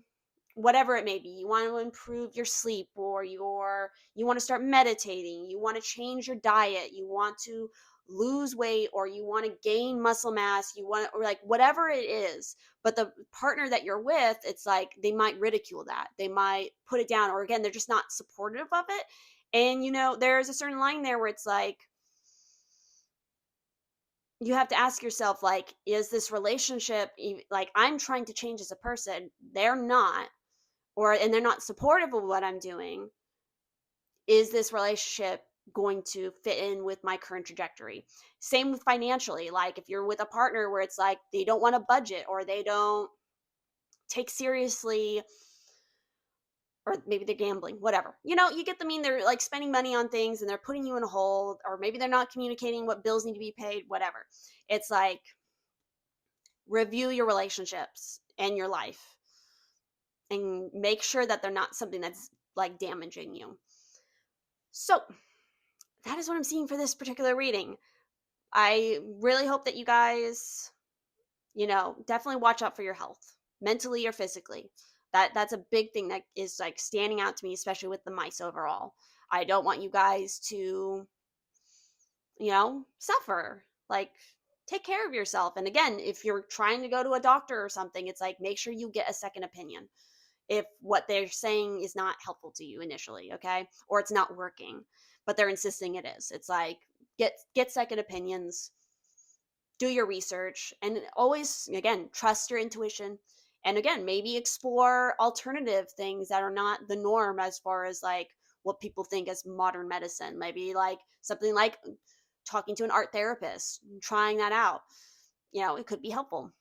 whatever it may be, you want to improve your sleep, or you want to start meditating, you want to change your diet, you want to lose weight, or you want to gain muscle mass, you want, or like whatever it is. But the partner that you're with, it's like they might ridicule that, they might put it down, or again, they're just not supportive of it. And there's a certain line there where it's like you have to ask yourself, like, is this relationship like, I'm trying to change as a person, they're not, and they're not supportive of what I'm doing. Is this relationship going to fit in with my current trajectory? Same with financially. Like, if you're with a partner where it's like they don't want to budget, or they don't take seriously, or maybe they're gambling, whatever. You get the mean, they're like spending money on things and they're putting you in a hole, or maybe they're not communicating what bills need to be paid, whatever. It's like, review your relationships and your life and make sure that they're not something that's like damaging you. So, that is what I'm seeing for this particular reading. I really hope that you guys, definitely watch out for your health, mentally or physically. That's a big thing that is like standing out to me, especially with the mice overall. I don't want you guys to, suffer. Like, take care of yourself. And again, if you're trying to go to a doctor or something, it's like, make sure you get a second opinion if what they're saying is not helpful to you initially, okay? Or it's not working, but they're insisting it is. It's like, get second opinions, do your research, and always, again, trust your intuition. And again, maybe explore alternative things that are not the norm as far as like what people think as modern medicine. Maybe like something like talking to an art therapist, trying that out. It could be helpful.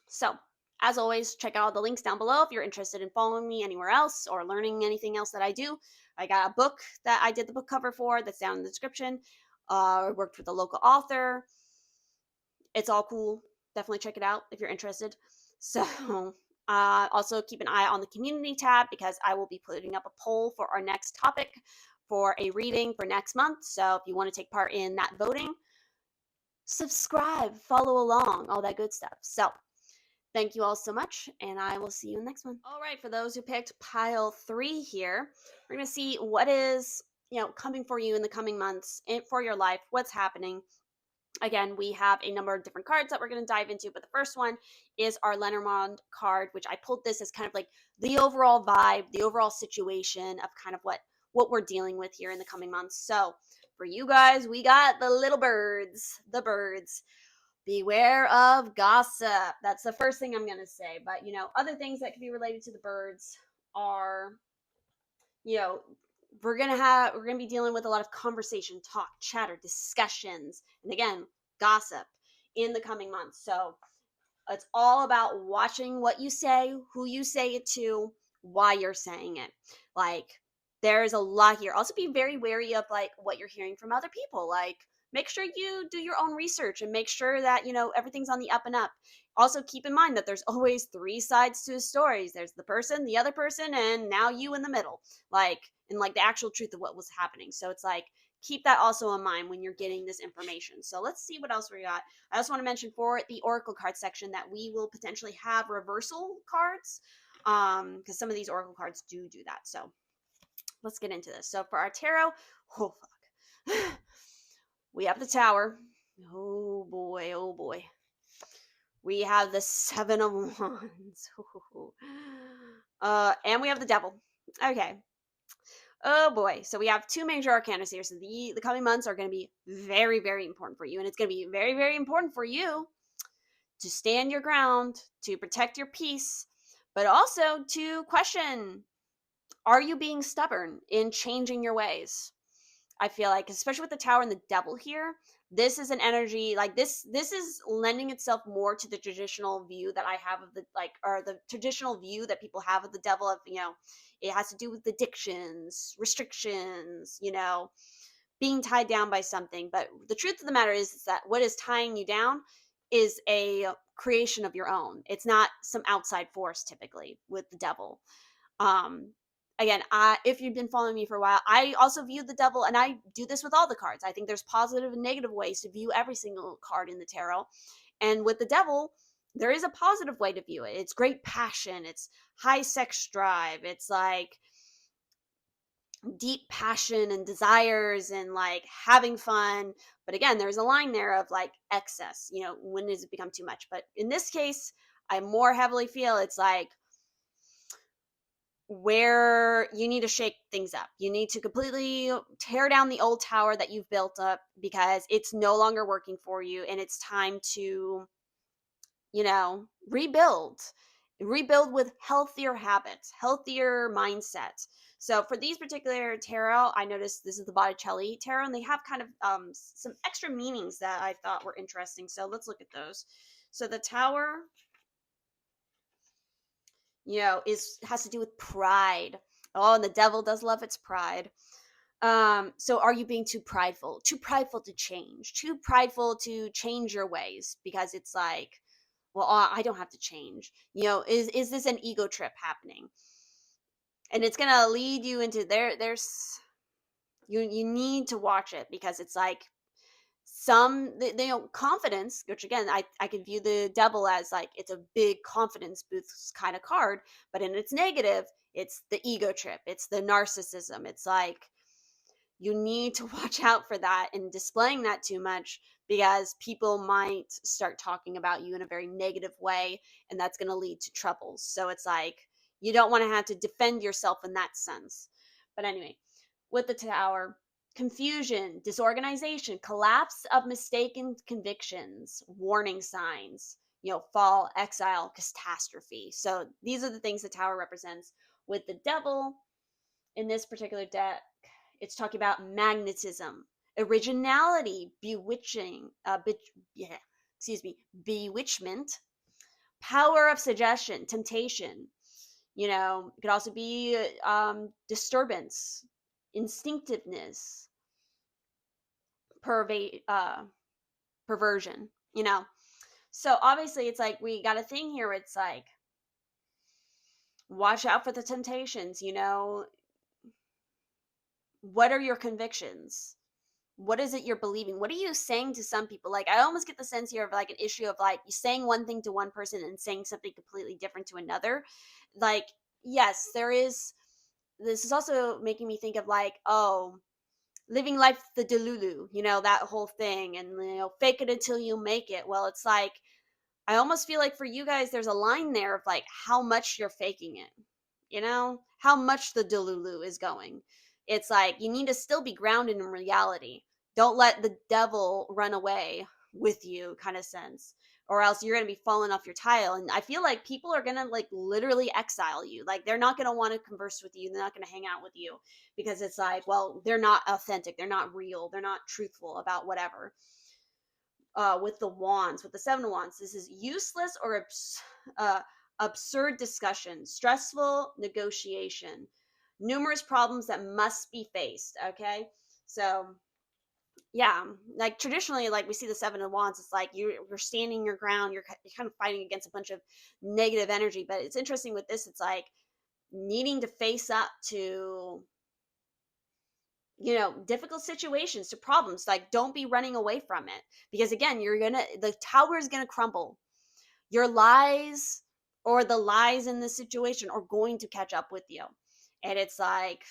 So, as always, check out all the links down below if you're interested in following me anywhere else or learning anything else that I do. I got a book that I did the book cover for that's down in the description. I worked with a local author. It's all cool. Definitely check it out if you're interested. So, also keep an eye on the community tab, because I will be putting up a poll for our next topic for a reading for next month. So, if you want to take part in that voting, subscribe, follow along, all that good stuff. So, thank you all so much, and I will see you in the next one. All right, for those who picked pile 3 here, we're going to see what is, coming for you in the coming months and for your life, what's happening. Again, we have a number of different cards that we're going to dive into, but the first one is our Lenormand card, which I pulled this as kind of like the overall vibe, the overall situation of kind of what we're dealing with here in the coming months. So for you guys, we got the little birds, the birds. Beware of gossip. That's the first thing I'm going to say. But, other things that could be related to the birds are, we're going to be dealing with a lot of conversation, talk, chatter, discussions, and again, gossip in the coming months. So it's all about watching what you say, who you say it to, why you're saying it. Like, there's a lot here. Also, be very wary of like what you're hearing from other people. Like, make sure you do your own research and make sure that everything's on the up and up. Also, keep in mind that there's always 3 sides to stories. There's the person, the other person, and now you in the middle. Like, and like the actual truth of what was happening. So it's like, keep that also in mind when you're getting this information. So let's see what else we got. I also want to mention for the Oracle card section that we will potentially have reversal cards, because some of these Oracle cards do that. So let's get into this. So for our tarot, oh fuck, we have the Tower. Oh boy, oh boy. We have the 7 of Wands. And we have the Devil. Okay. Oh boy. So we have 2 major arcana here. So the coming months are going to be very, very important for you. And it's going to be very, very important for you to stand your ground, to protect your peace, but also to question, are you being stubborn in changing your ways? I feel like, especially with the Tower and the Devil here, this is an energy like this is lending itself more to the traditional view that I have of the like, or the traditional view that people have of the devil, of, it has to do with addictions, restrictions, being tied down by something. But the truth of the matter is that what is tying you down is a creation of your own. It's not some outside force, typically with the devil. um Again, if you've been following me for a while, I also view the devil, and I do this with all the cards. I think there's positive and negative ways to view every single card in the tarot. And with the devil, there is a positive way to view it. It's great passion, it's high sex drive, it's like deep passion and desires and like having fun. But again, there's a line there of like excess, when does it become too much? But in this case, I more heavily feel it's like where you need to shake things up. You need to completely tear down the old tower that you've built up because it's no longer working for you, and it's time to, rebuild. Rebuild with healthier habits, healthier mindset. So for these particular tarot, I noticed this is the Botticelli tarot, and they have kind of some extra meanings that I thought were interesting. So let's look at those. So the tower, is has to do with pride. Oh, and the devil does love its pride. So are you being too prideful? Too prideful to change? Too prideful to change your ways because it's like, well, I don't have to change. Is this an ego trip happening? And it's gonna lead you into there's you need to watch it because it's like confidence, which again, I can view the devil as like it's a big confidence boost kind of card, but in its negative, it's the ego trip, it's the narcissism. It's like you need to watch out for that and displaying that too much, because people might start talking about you in a very negative way, and that's going to lead to troubles. So it's like you don't want to have to defend yourself in that sense. But anyway, with the tower, confusion, disorganization, collapse of mistaken convictions, warning signs, fall, exile, catastrophe. So these are the things the tower represents. With the devil in this particular deck, it's talking about magnetism, originality, yeah, excuse me, bewitchment, power of suggestion, temptation. It could also be disturbance, instinctiveness, perversion. So obviously, it's like we got a thing here. It's like watch out for the temptations. What are your convictions? What is it you're believing? What are you saying to some people? Like, I almost get the sense here of like an issue of like you saying one thing to one person and saying something completely different to another. Like, yes, there is. This is also making me think of like, oh, living life the Delulu, that whole thing, and fake it until you make it. Well, it's like I almost feel like for you guys, there's a line there of like how much you're faking it, how much the Delulu is going. It's like you need to still be grounded in reality. Don't let the devil run away with you, kind of sense, or else you're going to be falling off your tile. And I feel like people are going to like literally exile you. Like they're not going to want to converse with you. They're not going to hang out with you because it's like, well, they're not authentic. They're not real. They're not truthful about whatever. With the wands, with the 7 of Wands, this is useless or absurd discussion, stressful negotiation, numerous problems that must be faced. Okay, so yeah, like traditionally, like we see the 7 of Wands, it's like you're standing your ground, you're kind of fighting against a bunch of negative energy. But it's interesting with this, it's like needing to face up to difficult situations, to problems. Like don't be running away from it, because again, the tower is gonna crumble. Your lies, or the lies in the situation, are going to catch up with you. And it's like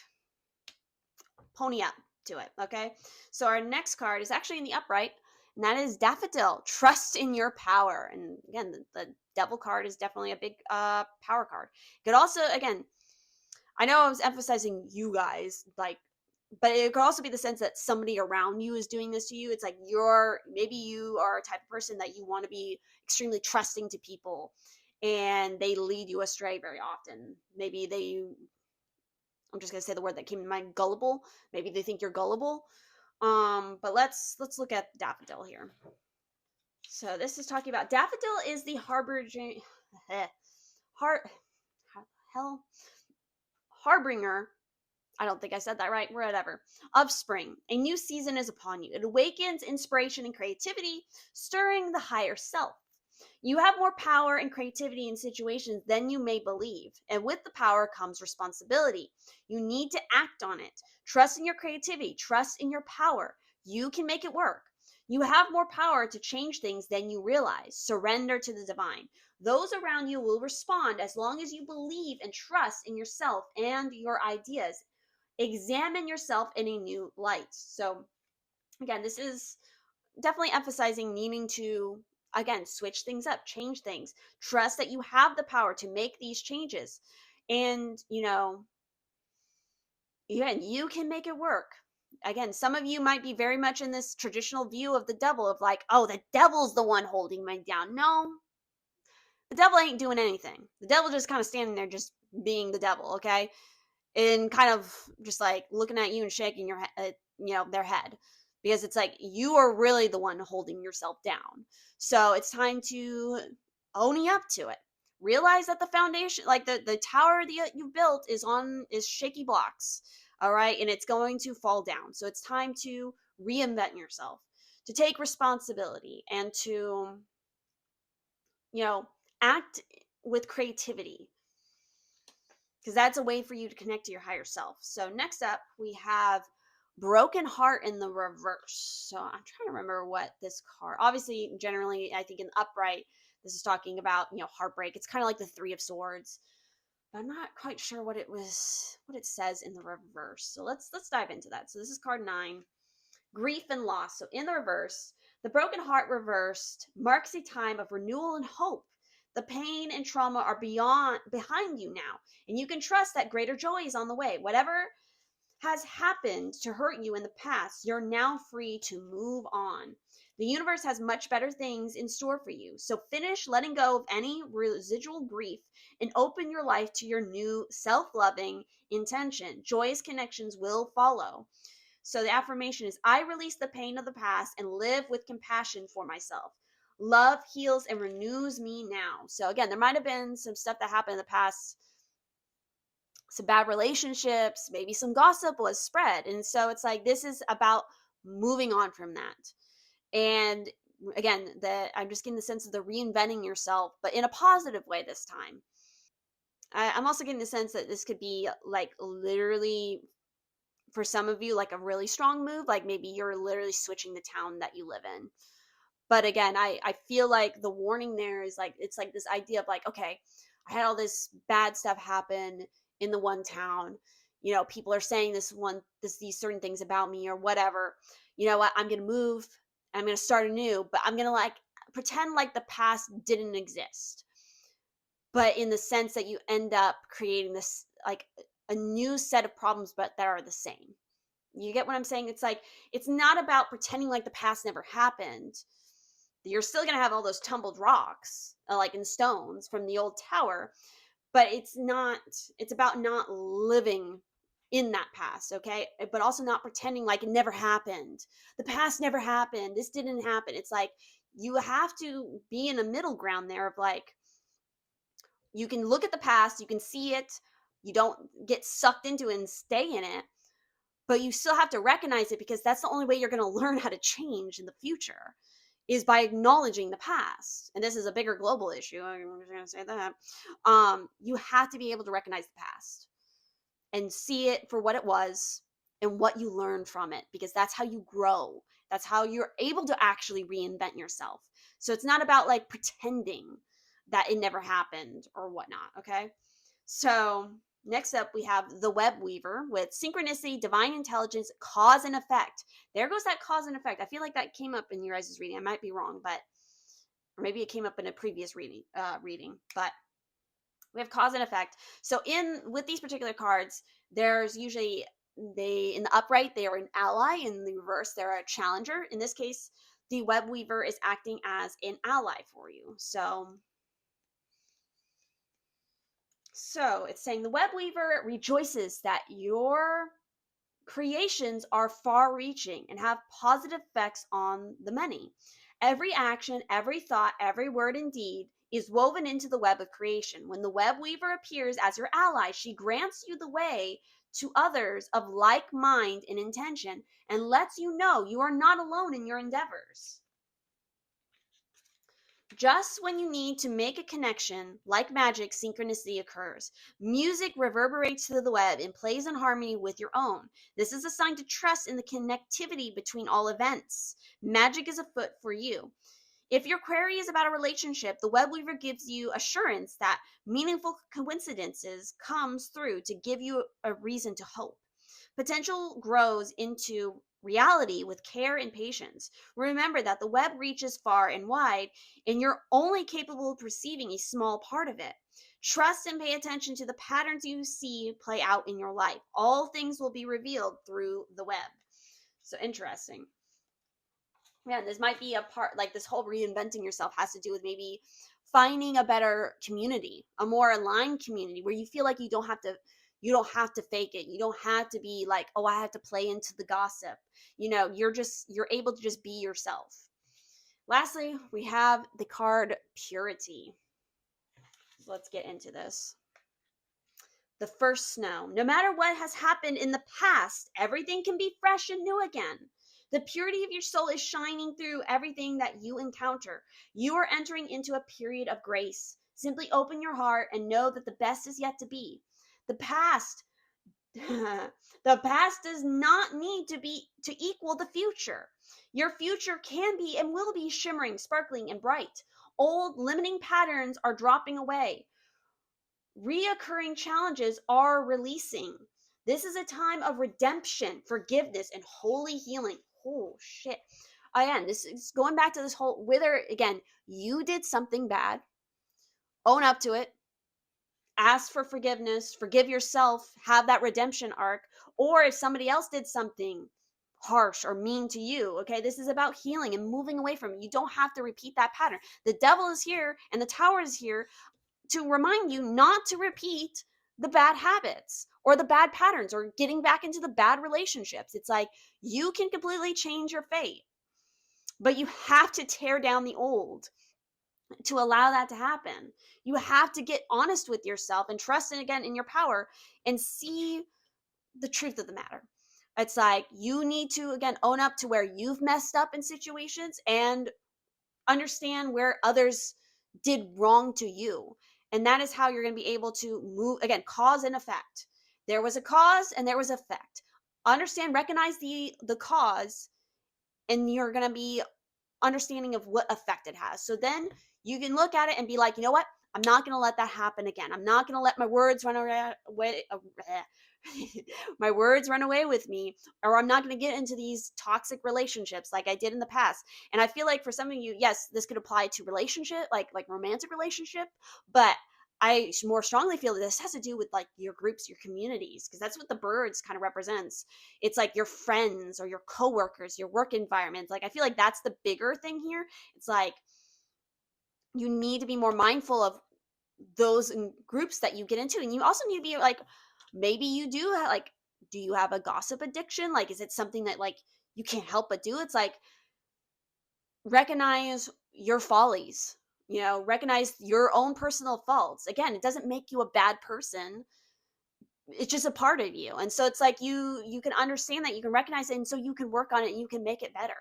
pony up to it. Okay, so our next card is actually in the upright, and that is Daffodil, trust in your power. And again, the devil card is definitely a big power card. It could also, again, I know I was emphasizing you guys, like, but it could also be the sense that somebody around you is doing this to you. It's like maybe you are a type of person that you want to be extremely trusting to people, and they lead you astray very often. Maybe they I'm just gonna say the word that came to mind, gullible. Maybe they think you're gullible. But let's look at Daffodil here. So this is talking about Daffodil is the harbinger, har, hell, harbinger. I don't think I said that right. Whatever. Of spring. A new season is upon you. It awakens inspiration and creativity, stirring the higher self. You have more power and creativity in situations than you may believe. And with the power comes responsibility. You need to act on it. Trust in your creativity, trust in your power. You can make it work. You have more power to change things than you realize. Surrender to the divine. Those around you will respond as long as you believe and trust in yourself and your ideas. Examine yourself in a new light. So, again, this is definitely emphasizing needing to, again, switch things up, change things, trust that you have the power to make these changes. And, again, you can make it work. Again, some of you might be very much in this traditional view of the devil, of like, oh, the devil's the one holding me down. No, the devil ain't doing anything. The devil just kind of standing there, just being the devil, okay? And kind of just like looking at you and shaking your head, their head, because it's like you are really the one holding yourself down. So it's time to owning up to it. Realize that the foundation, like the tower that you built, is shaky blocks, all right, and it's going to fall down. So it's time to reinvent yourself, to take responsibility, and to you know act with creativity, because that's a way for you to connect to your higher self. So next up, we have Broken Heart in the reverse. So I'm trying to remember what this card. Obviously, generally, I think in the upright, this is talking about heartbreak. It's kind of like the Three of Swords, but I'm not quite sure what it says in the reverse. So let's dive into that. So this is card 9, Grief and Loss. So in the reverse, the broken heart reversed marks a time of renewal and hope. The pain and trauma are behind you now, and you can trust that greater joy is on the way. Whatever has happened to hurt you in the past, you're now free to move on. The universe has much better things in store for you. So finish letting go of any residual grief and open your life to your new self-loving intention. Joyous connections will follow. So the affirmation is, I release the pain of the past and live with compassion for myself. Love heals and renews me now. So again, there might have been some stuff that happened in the past, some bad relationships, maybe some gossip was spread. And so it's like, this is about moving on from that. And again, I'm just getting the sense of the reinventing yourself, but in a positive way this time. I'm also getting the sense that this could be like literally, for some of you, like a really strong move, like maybe you're literally switching the town that you live in. But again, I feel like the warning there is like, it's like this idea of like, okay, I had all this bad stuff happen in the one town. People are saying these certain things about me or whatever. You know what? I'm going to move. I'm going to start anew, but I'm going to like pretend like the past didn't exist. But in the sense that you end up creating this like a new set of problems, but that are the same. You get what I'm saying? It's like, it's not about pretending like the past never happened. You're still going to have all those tumbled rocks, like in stones from the old tower, but it's about not living in that past, okay? But also not pretending like it never happened. The past never happened. This didn't happen. It's like, you have to be in a middle ground there of like, you can look at the past, you can see it, you don't get sucked into it and stay in it, but you still have to recognize it, because that's the only way you're going to learn how to change in the future, is by acknowledging the past. And this is a bigger global issue, I'm just going to say that. You have to be able to recognize the past and see it for what it was and what you learned from it, because that's how you grow. That's how you're able to actually reinvent yourself. So it's not about like pretending that it never happened or whatnot, okay? So next up, we have the Web Weaver with synchronicity, divine intelligence, cause and effect. There goes that cause and effect. I feel like that came up in your guys' reading. I might be wrong, but or maybe it came up in a previous reading. But we have cause and effect. So with these particular cards, there's usually in the upright they are an ally, in the reverse they're a challenger. In this case, the Web Weaver is acting as an ally for you. So So it's saying the web weaver rejoices that your creations are far reaching and have positive effects on the many. Every action, every thought, every word and deed is woven into the web of creation. When the web weaver appears as your ally, she grants you the way to others of like mind and intention and lets you know you are not alone in your endeavors. Just when you need to make a connection, like magic, synchronicity occurs. Music reverberates through the web and plays in harmony with your own. This is a sign to trust in the connectivity between all events. Magic is afoot for you. If your query is about a relationship, the web weaver gives you assurance that meaningful coincidences comes through to give you a reason to hope. Potential grows into reality with care and patience. Remember that the web reaches far and wide, and you're only capable of perceiving a small part of it. Trust and pay attention to the patterns you see play out in your life. All things will be revealed through the web. So interesting. Yeah, this might be a part, like this whole reinventing yourself has to do with maybe finding a better community, a more aligned community where you feel like you don't have to fake it. You don't have to be like, oh, I have to play into the gossip. You're able to just be yourself. Lastly, we have the card Purity. So let's get into this. The first snow. No matter what has happened in the past, everything can be fresh and new again. The purity of your soul is shining through everything that you encounter. You are entering into a period of grace. Simply open your heart and know that the best is yet to be. The past the past does not need to equal the future. Your future can be and will be shimmering, sparkling, and bright. Old limiting patterns are dropping away. Reoccurring challenges are releasing. This is a time of redemption, forgiveness, and holy healing. Oh shit. Again, this is going back to this whole whether again, you did something bad, own up to it, ask for forgiveness, forgive yourself, have that redemption arc, or if somebody else did something harsh or mean to you, okay, this is about healing and moving away from it. You don't have to repeat that pattern. The devil is here and the tower is here to remind you not to repeat the bad habits or the bad patterns or getting back into the bad relationships. It's like you can completely change your fate, but you have to tear down the old to allow that to happen. You have to get honest with yourself and trust in again in your power and see the truth of the matter. It's like you need to again own up to where you've messed up in situations and understand where others did wrong to you. And that is how you're going to be able to move again, cause and effect. There was a cause and there was effect. Understand, recognize the cause, and you're going to be understanding of what effect it has. So then you can look at it and be like, you know what? I'm not going to let that happen again. I'm not going to let my words run away. My words run away with me, or I'm not going to get into these toxic relationships like I did in the past. And I feel like for some of you, yes, this could apply to relationship, like romantic relationship, but I more strongly feel that this has to do with like your groups, your communities, because that's what the birds kind of represents. It's like your friends or your coworkers, your work environment. Like I feel like that's the bigger thing here. It's like you need to be more mindful of those groups that you get into, and you also need to be like, maybe you do like, do you have a gossip addiction? Like, is it something that like you can't help but do? It's like recognize your follies, recognize your own personal faults. Again, it doesn't make you a bad person, it's just a part of you. And so it's like you can understand that, you can recognize it, and so you can work on it and you can make it better.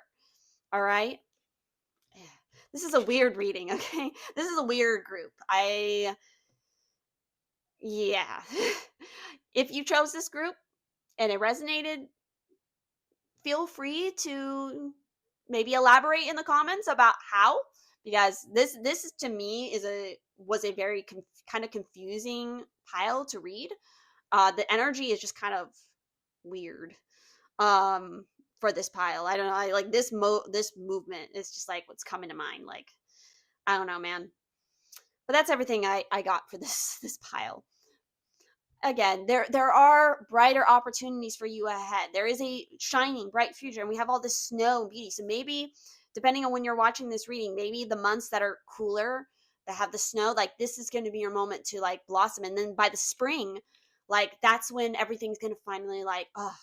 All right. Yeah. This is a weird reading. Okay, this is a weird group. Yeah. If you chose this group and it resonated, feel free to maybe elaborate in the comments about how, because this to me was a very kind of confusing pile to read. The energy is just kind of weird for this pile. I don't know. I like this movement is just like what's coming to mind. Like, I don't know, man. But that's everything I got for this pile. Again, there are brighter opportunities for you ahead. There is a shining bright future, and we have all this snow and beauty. So maybe depending on when you're watching this reading, maybe the months that are cooler, that have the snow, like this is going to be your moment to like blossom. And then by the spring, like that's when everything's going to finally like, oh,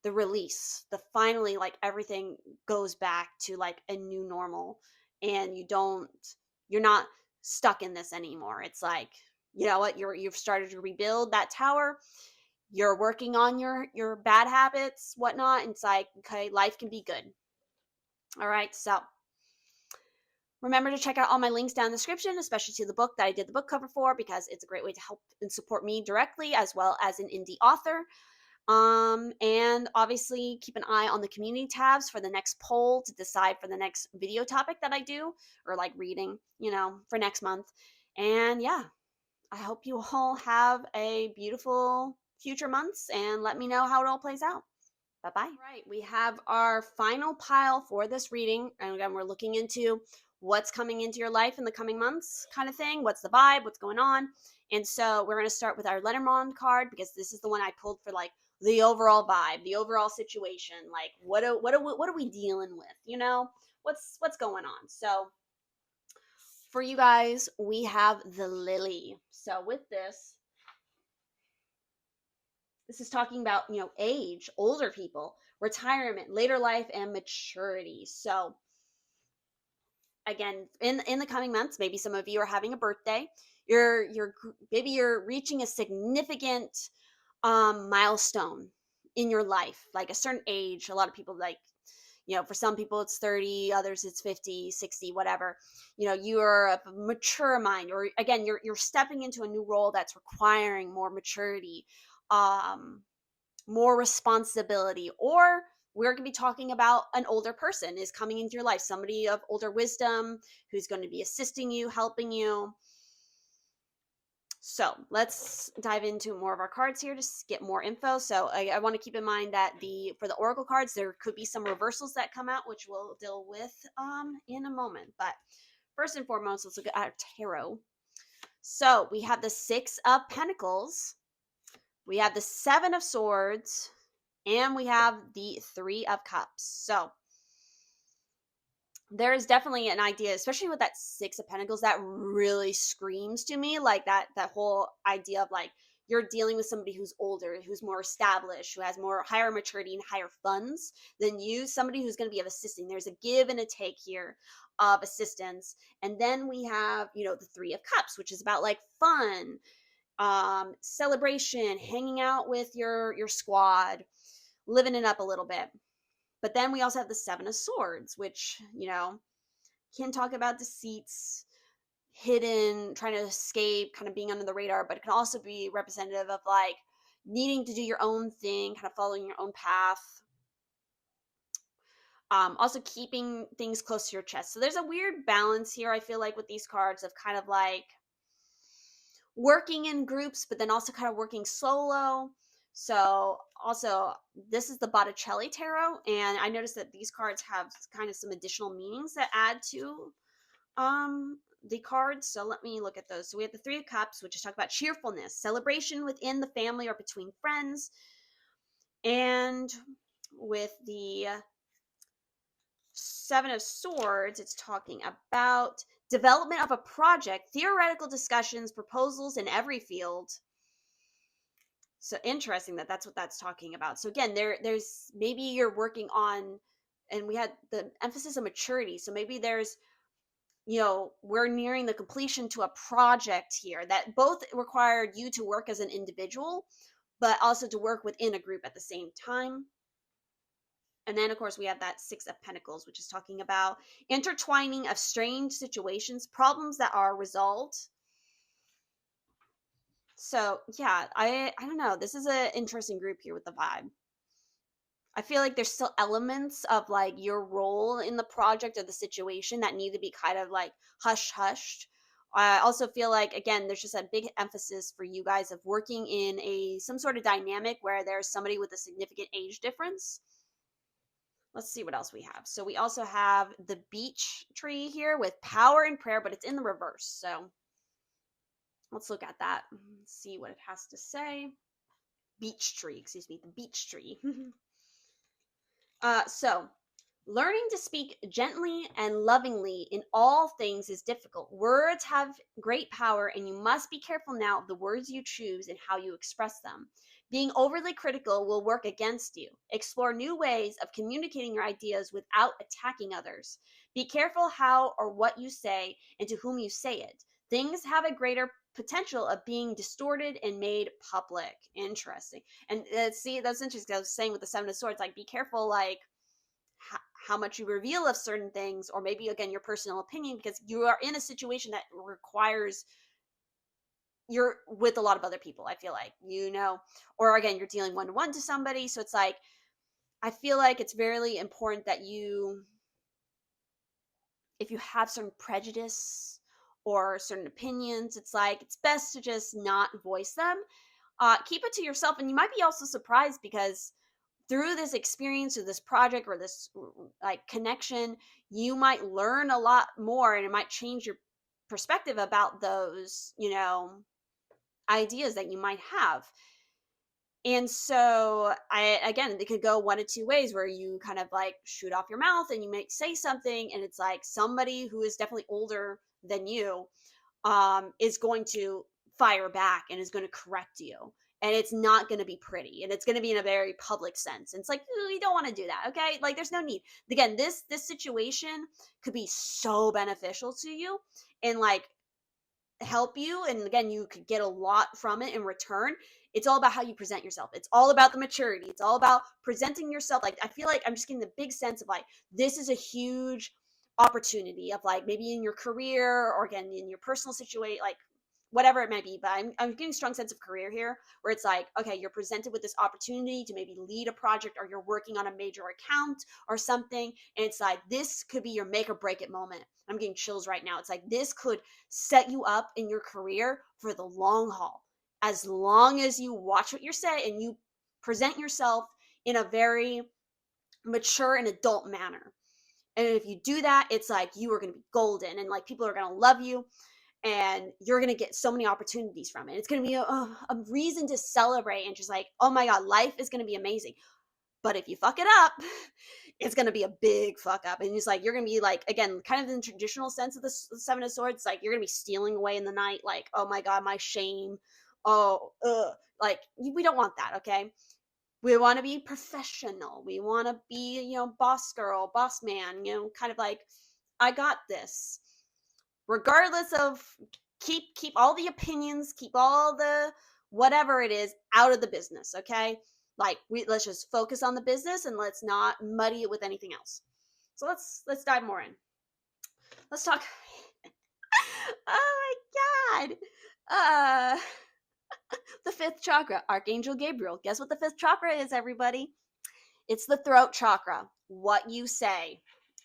the release, the finally like everything goes back to like a new normal, and you're not stuck in this anymore. It's like, you know what, you've started to rebuild that tower. You're working on your bad habits, whatnot, and it's like, okay, life can be good. All right, so remember to check out all my links down in the description, especially to the book that I did the book cover for, because it's a great way to help and support me directly as well as an indie author. And obviously keep an eye on the community tabs for the next poll to decide for the next video topic that I do, or like reading, you know, for next month. And yeah, I hope you all have a beautiful future months, and let me know how it all plays out. Bye-bye. All right, we have our final pile for this reading. And again, we're looking into what's coming into your life in the coming months kind of thing. What's the vibe? What's going on? And so we're going to start with our Lenormand card, because this is the one I pulled for like the overall vibe, the overall situation. Like what are we dealing with? You know, what's going on? So for you guys, we have the Lily. So with this is talking about, you know, age, older people, retirement, later life, and maturity. So again, in the coming months, maybe some of you are having a birthday. Maybe you're reaching a significant milestone in your life, like a certain age. A lot of people, like, you know, for some people it's 30, others it's 50, 60, whatever. You know, you're a mature mind, or again, you're stepping into a new role that's requiring more maturity, um more responsibility. Or we're going to be talking about an older person is coming into your life, somebody of older wisdom who's going to be assisting you, helping you. So let's dive into more of our cards here to get more info. So I want to keep in mind that for the oracle cards, there could be some reversals that come out, which we'll deal with in a moment. But first and foremost, let's look at our tarot. So we have the Six of Pentacles, we have the Seven of Swords, and we have the Three of Cups. So there is definitely an idea, especially with that Six of Pentacles, that really screams to me, like that whole idea of like you're dealing with somebody who's older, who's more established, who has more higher maturity and higher funds than you, somebody who's going to be of assisting. There's a give and a take here of assistance. And then we have, you know, the Three of Cups, which is about like fun, celebration, hanging out with your squad, living it up a little bit. But then we also have the Seven of Swords, which, you know, can talk about deceits, hidden, trying to escape, kind of being under the radar, but it can also be representative of like needing to do your own thing, kind of following your own path. Also keeping things close to your chest. So there's a weird balance here, I feel like, with these cards of kind of like working in groups, but then also kind of working solo. So also, this is the Botticelli Tarot, and I noticed that these cards have kind of some additional meanings that add to the cards. So let me look at those. So we have the Three of Cups, which is talk about cheerfulness, celebration within the family or between friends. And with the Seven of Swords, it's talking about development of a project, theoretical discussions, proposals in every field. So interesting that that's what that's talking about. So again, there's maybe you're working on, and we had the emphasis on maturity. So maybe there's, you know, we're nearing the completion to a project here that both required you to work as an individual, but also to work within a group at the same time. And then, of course, we have that Six of Pentacles, which is talking about intertwining of strange situations, problems that are resolved. So, yeah, I don't know. This is an interesting group here with the vibe. I feel like there's still elements of like your role in the project or the situation that need to be kind of like hushed. I also feel like, again, there's just a big emphasis for you guys of working in some sort of dynamic where there's somebody with a significant age difference. Let's see what else we have. So we also have the Beech Tree here with power and prayer, but it's in the reverse. So let's look at that and see what it has to say. Beech Tree, excuse me, the Beech Tree. So Learning to speak gently and lovingly in all things is difficult. Words have great power, and you must be careful now of the words you choose and how you express them. Being overly critical will work against you. Explore new ways of communicating your ideas without attacking others. Be careful how or what you say and to whom you say it. Things have a greater potential of being distorted and made public. Interesting. And see, that's interesting. I was saying with the Seven of Swords, like, be careful, like, how much you reveal of certain things, or maybe again your personal opinion, because you are in a situation that requires you're with a lot of other people, I feel like, or again you're dealing one-to-one to somebody, so it's like I feel like it's very important that you, if you have certain prejudice or certain opinions, it's like it's best to just not voice them. Keep it to yourself, and you might be also surprised because through this experience or this project or this like connection, you might learn a lot more, and it might change your perspective about those, ideas that you might have. And so I again, it could go one of two ways, where you kind of like shoot off your mouth and you might say something, and it's like somebody who is definitely older than you is going to fire back and is going to correct you. And it's not going to be pretty, and it's going to be in a very public sense. And it's like, we don't want to do that. Okay. Like, there's no need. Again, this situation could be so beneficial to you and like help you. And again, you could get a lot from it in return. It's all about how you present yourself. It's all about the maturity. It's all about presenting yourself. Like, I feel like I'm just getting the big sense of like, this is a huge opportunity of like maybe in your career or again in your personal situation, like whatever it may be. But I'm getting a strong sense of career here, where it's like, okay, you're presented with this opportunity to maybe lead a project, or you're working on a major account or something. And it's like, this could be your make or break it moment. I'm getting chills right now. It's like, this could set you up in your career for the long haul, as long as you watch what you're saying and you present yourself in a very mature and adult manner. And if you do that, it's like you are going to be golden, and like people are going to love you, and you're going to get so many opportunities from it. It's going to be a reason to celebrate and just like, oh my God, life is going to be amazing. But if you fuck it up, it's going to be a big fuck up. And it's like, you're going to be like, again, kind of in the traditional sense of the Seven of Swords, like you're going to be stealing away in the night. Like, oh my God, my shame. Oh, like we don't want that. Okay. We want to be professional. We want to be, boss girl, boss man, kind of like, I got this. Regardless of, keep all the opinions, keep all the whatever it is out of the business, okay? Like, let's just focus on the business and let's not muddy it with anything else. So let's dive more in. Let's talk. Oh my God. Uh the fifth chakra, Archangel Gabriel. Guess what the fifth chakra is, everybody? It's the throat chakra. What you say.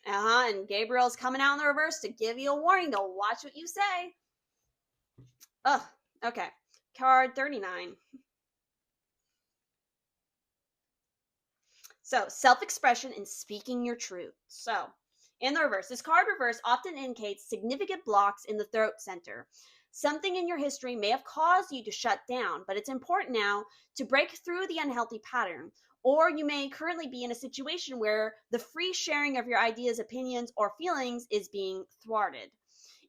And Gabriel's coming out in the reverse to give you a warning to watch what you say. Okay. Card 39. So, self-expression and speaking your truth. So, in the reverse, this card reverse often indicates significant blocks in the throat center. Something in your history may have caused you to shut down, but it's important now to break through the unhealthy pattern. Or you may currently be in a situation where the free sharing of your ideas, opinions, or feelings is being thwarted.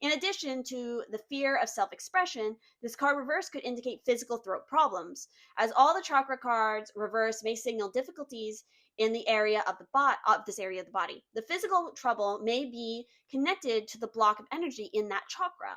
In addition to the fear of self-expression, this card reverse could indicate physical throat problems, as all the chakra cards reverse may signal difficulties in the area of this area of the body. The physical trouble may be connected to the block of energy in that chakra.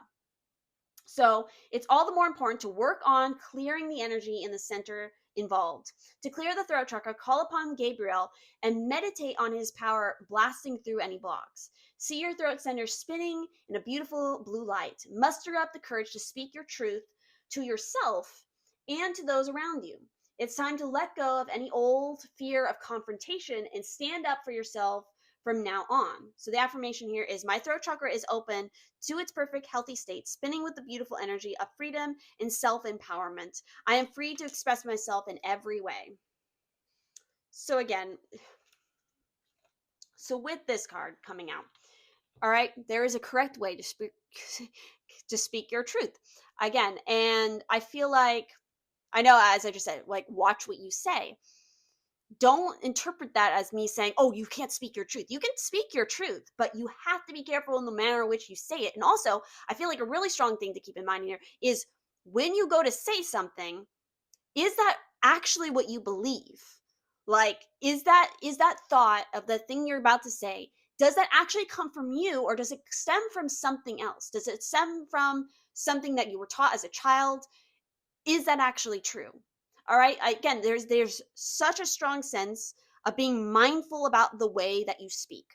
So it's all the more important to work on clearing the energy in the center involved. To clear the throat chakra, call upon Gabriel and meditate on his power blasting through any blocks. See your throat center spinning in a beautiful blue light. Muster up the courage to speak your truth to yourself and to those around you. It's time to let go of any old fear of confrontation and stand up for yourself from now on. So the affirmation here is, my throat chakra is open to its perfect healthy state, spinning with the beautiful energy of freedom and self-empowerment. I am free to express myself in every way. So again, with this card coming out, all right, there is a correct way to speak your truth. Again, and I feel like, I know, as I just said, like, watch what you say. don't interpret that as me saying, oh, you can't speak your truth. You can speak your truth, but you have to be careful in the manner in which you say it. And also, I feel like a really strong thing to keep in mind here is when you go to say something, is that actually what you believe? Like, is that thought of the thing you're about to say, does that actually come from you, or does it stem from something else? Does it stem from something that you were taught as a child? Is that actually true? All right. Again, there's such a strong sense of being mindful about the way that you speak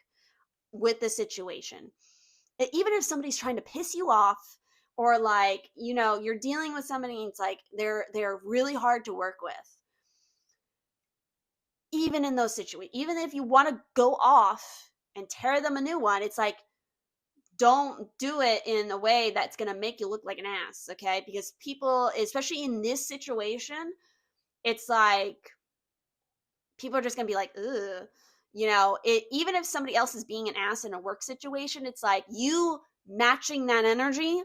with the situation. Even if somebody's trying to piss you off, or like, you're dealing with somebody and it's like they're really hard to work with. Even in those situations, even if you want to go off and tear them a new one, it's like, don't do it in a way that's going to make you look like an ass, okay? Because people, especially in this situation, it's like people are just gonna be like, ugh. Even if somebody else is being an ass in a work situation, it's like you matching that energy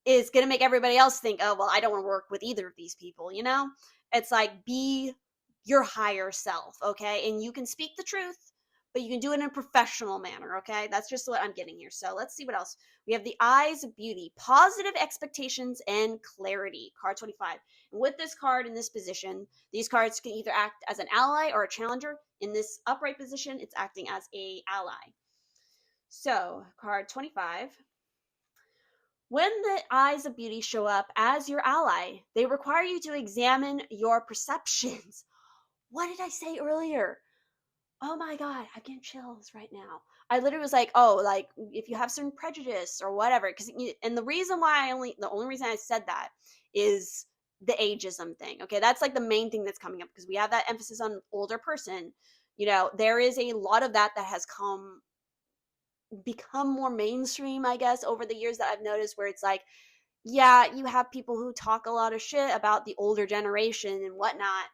is gonna make everybody else think, oh, well, I don't want to work with either of these people, It's like, be your higher self, okay? And you can speak the truth, but you can do it in a professional manner, okay? That's just what I'm getting here. So let's see what else. We have the eyes of beauty, positive expectations, and clarity. Card 25. And with this card in this position, these cards can either act as an ally or a challenger. In this upright position, it's acting as a ally. So, card 25. When the eyes of beauty show up as your ally, they require you to examine your perceptions. What did I say earlier? Oh my God, I'm getting chills right now. I literally was like, oh, like if you have certain prejudice or whatever. And the only reason I said that is the ageism thing. Okay. That's like the main thing that's coming up because we have that emphasis on older person. There is a lot of that has become more mainstream, I guess, over the years that I've noticed, where it's like, yeah, you have people who talk a lot of shit about the older generation and whatnot.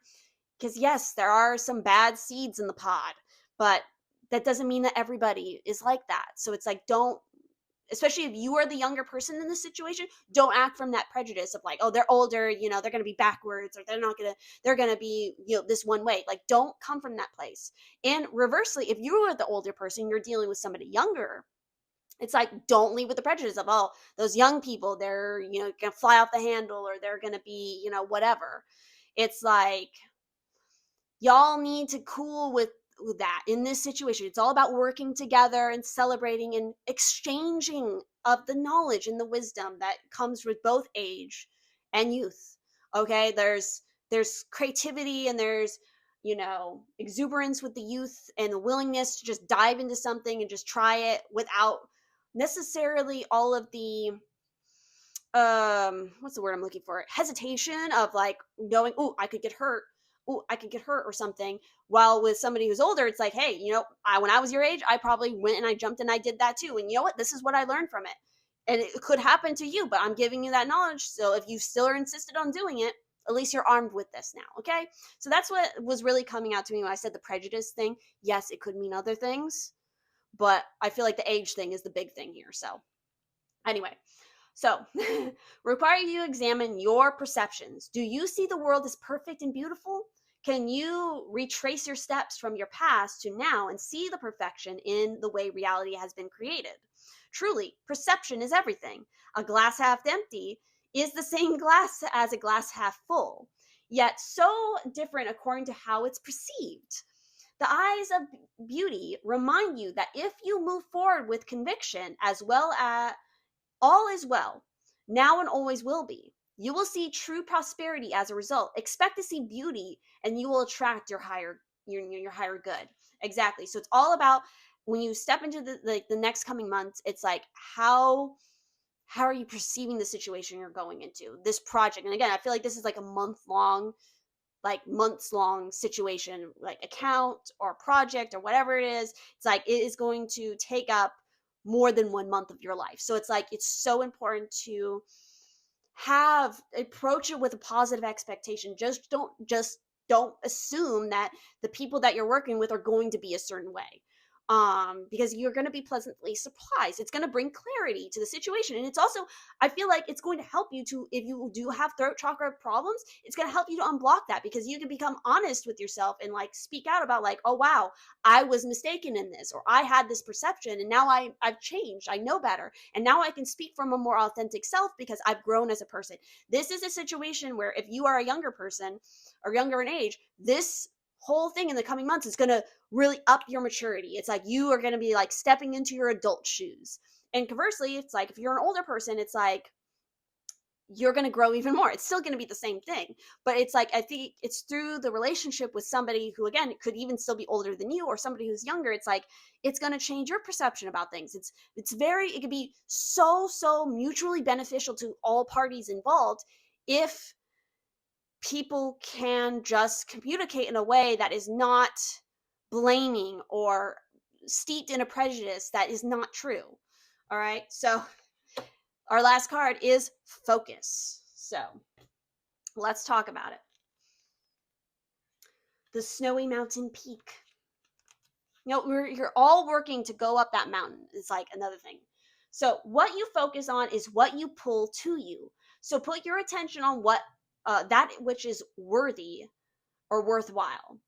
Because, yes, there are some bad seeds in the pod, but that doesn't mean that everybody is like that. So it's like, don't, especially if you are the younger person in this situation, don't act from that prejudice of like, oh, they're older, they're going to be backwards, or they're going to be, this one way. Like, don't come from that place. And reversely, if you are the older person, you're dealing with somebody younger, it's like, don't leave with the prejudice of, oh, those young people, they're, gonna fly off the handle, or they're gonna be, whatever. It's like, y'all need to cool with that in this situation. It's all about working together and celebrating and exchanging of the knowledge and the wisdom that comes with both age and youth. Okay, there's creativity, and there's exuberance with the youth, and the willingness to just dive into something and just try it without necessarily all of the what's the word I'm looking for, hesitation of like knowing, oh, I could get hurt, or something. While with somebody who's older, it's like, hey, when I was your age, I probably went and I jumped and I did that too, and you know what, this is what I learned from it. And it could happen to you, but I'm giving you that knowledge, so if you still are insisted on doing it, at least you're armed with this now. Okay, so that's what was really coming out to me when I said the prejudice thing. Yes, it could mean other things, but I feel like the age thing is the big thing here. So anyway, so, require you to examine your perceptions. Do you see the world as perfect and beautiful? Can you retrace your steps from your past to now and see the perfection in the way reality has been created? Truly, perception is everything. A glass half empty is the same glass as a glass half full, yet so different according to how it's perceived. The eyes of beauty remind you that if you move forward with conviction, as well as all is well, now and always will be. You will see true prosperity as a result. Expect to see beauty, and you will attract your higher good. Exactly. So it's all about, when you step into the next coming months, it's like, how are you perceiving the situation you're going into, this project? And again, I feel like this is like a months long situation, like account or project or whatever it is. It's like, it is going to take up more than 1 month of your life. So it's like, it's so important to approach it with a positive expectation. Just don't assume that the people that you're working with are going to be a certain way. because you're going to be pleasantly surprised. It's going to bring clarity to the situation. And it's also, I feel like it's going to help you to, if you do have throat chakra problems, it's going to help you to unblock that, because you can become honest with yourself and like speak out about like, oh wow, I was mistaken in this, or I had this perception and now I've changed, I know better, and now I can speak from a more authentic self because I've grown as a person. This is a situation where if you are a younger person or younger in age, this whole thing in the coming months is going to really up your maturity. It's like you are going to be like stepping into your adult shoes. And conversely, it's like if you're an older person, it's like you're going to grow even more. It's still going to be the same thing, but it's like I think it's through the relationship with somebody who, again, could even still be older than you, or somebody who's younger. It's like it's going to change your perception about things. It could be so mutually beneficial to all parties involved if people can just communicate in a way that is not blaming or steeped in a prejudice that is not true. All right. So our last card is focus. So let's talk about it. The snowy mountain peak. You're all working to go up that mountain. It's like another thing. So what you focus on is what you pull to you. So put your attention on what that which is worthy or worthwhile.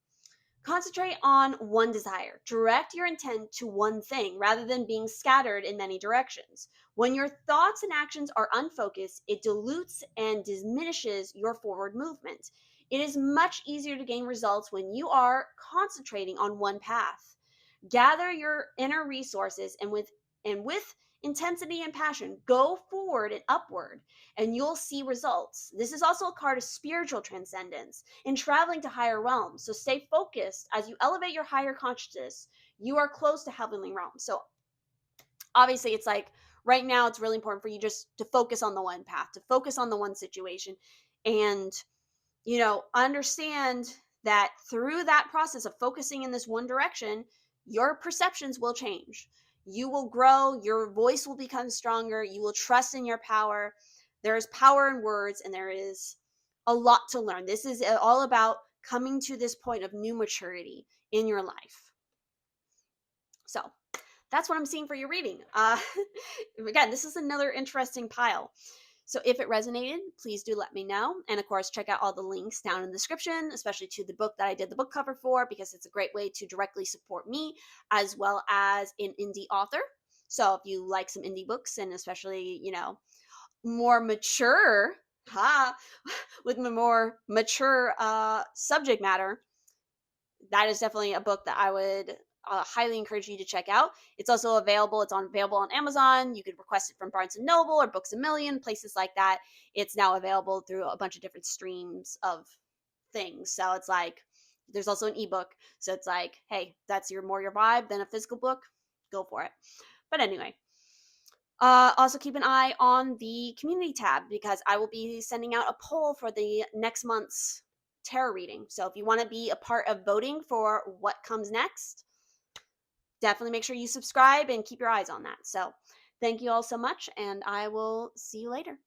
Concentrate on one desire. Direct your intent to one thing rather than being scattered in many directions. When your thoughts and actions are unfocused, it dilutes and diminishes your forward movement. It is much easier to gain results when you are concentrating on one path. Gather your inner resources and with intensity and passion, go forward and upward, and you'll see results. This is also a card of spiritual transcendence and traveling to higher realms. So stay focused as you elevate your higher consciousness. You are close to heavenly realms. So obviously, it's like right now, it's really important for you just to focus on the one path, to focus on the one situation, and understand that through that process of focusing in this one direction, your perceptions will change. You will grow, your voice will become stronger, you will trust in your power. There is power in words, and there is a lot to learn. This is all about coming to this point of new maturity in your life. So that's what I'm seeing for your reading. Again, this is another interesting pile. So if it resonated, please do let me know. And of course, check out all the links down in the description, especially to the book that I did the book cover for, because it's a great way to directly support me as well as an indie author. So if you like some indie books, and especially, more mature, with more mature subject matter, that is definitely a book that I would highly encourage you to check out. It's also available. It's available on Amazon. You could request it from Barnes and Noble or Books a Million, places like that. It's now available through a bunch of different streams of things. So it's like there's also an ebook. So it's like, hey, that's your vibe than a physical book. Go for it. But anyway, also keep an eye on the community tab, because I will be sending out a poll for the next month's tarot reading. So if you want to be a part of voting for what comes next, definitely make sure you subscribe and keep your eyes on that. So thank you all so much, and I will see you later.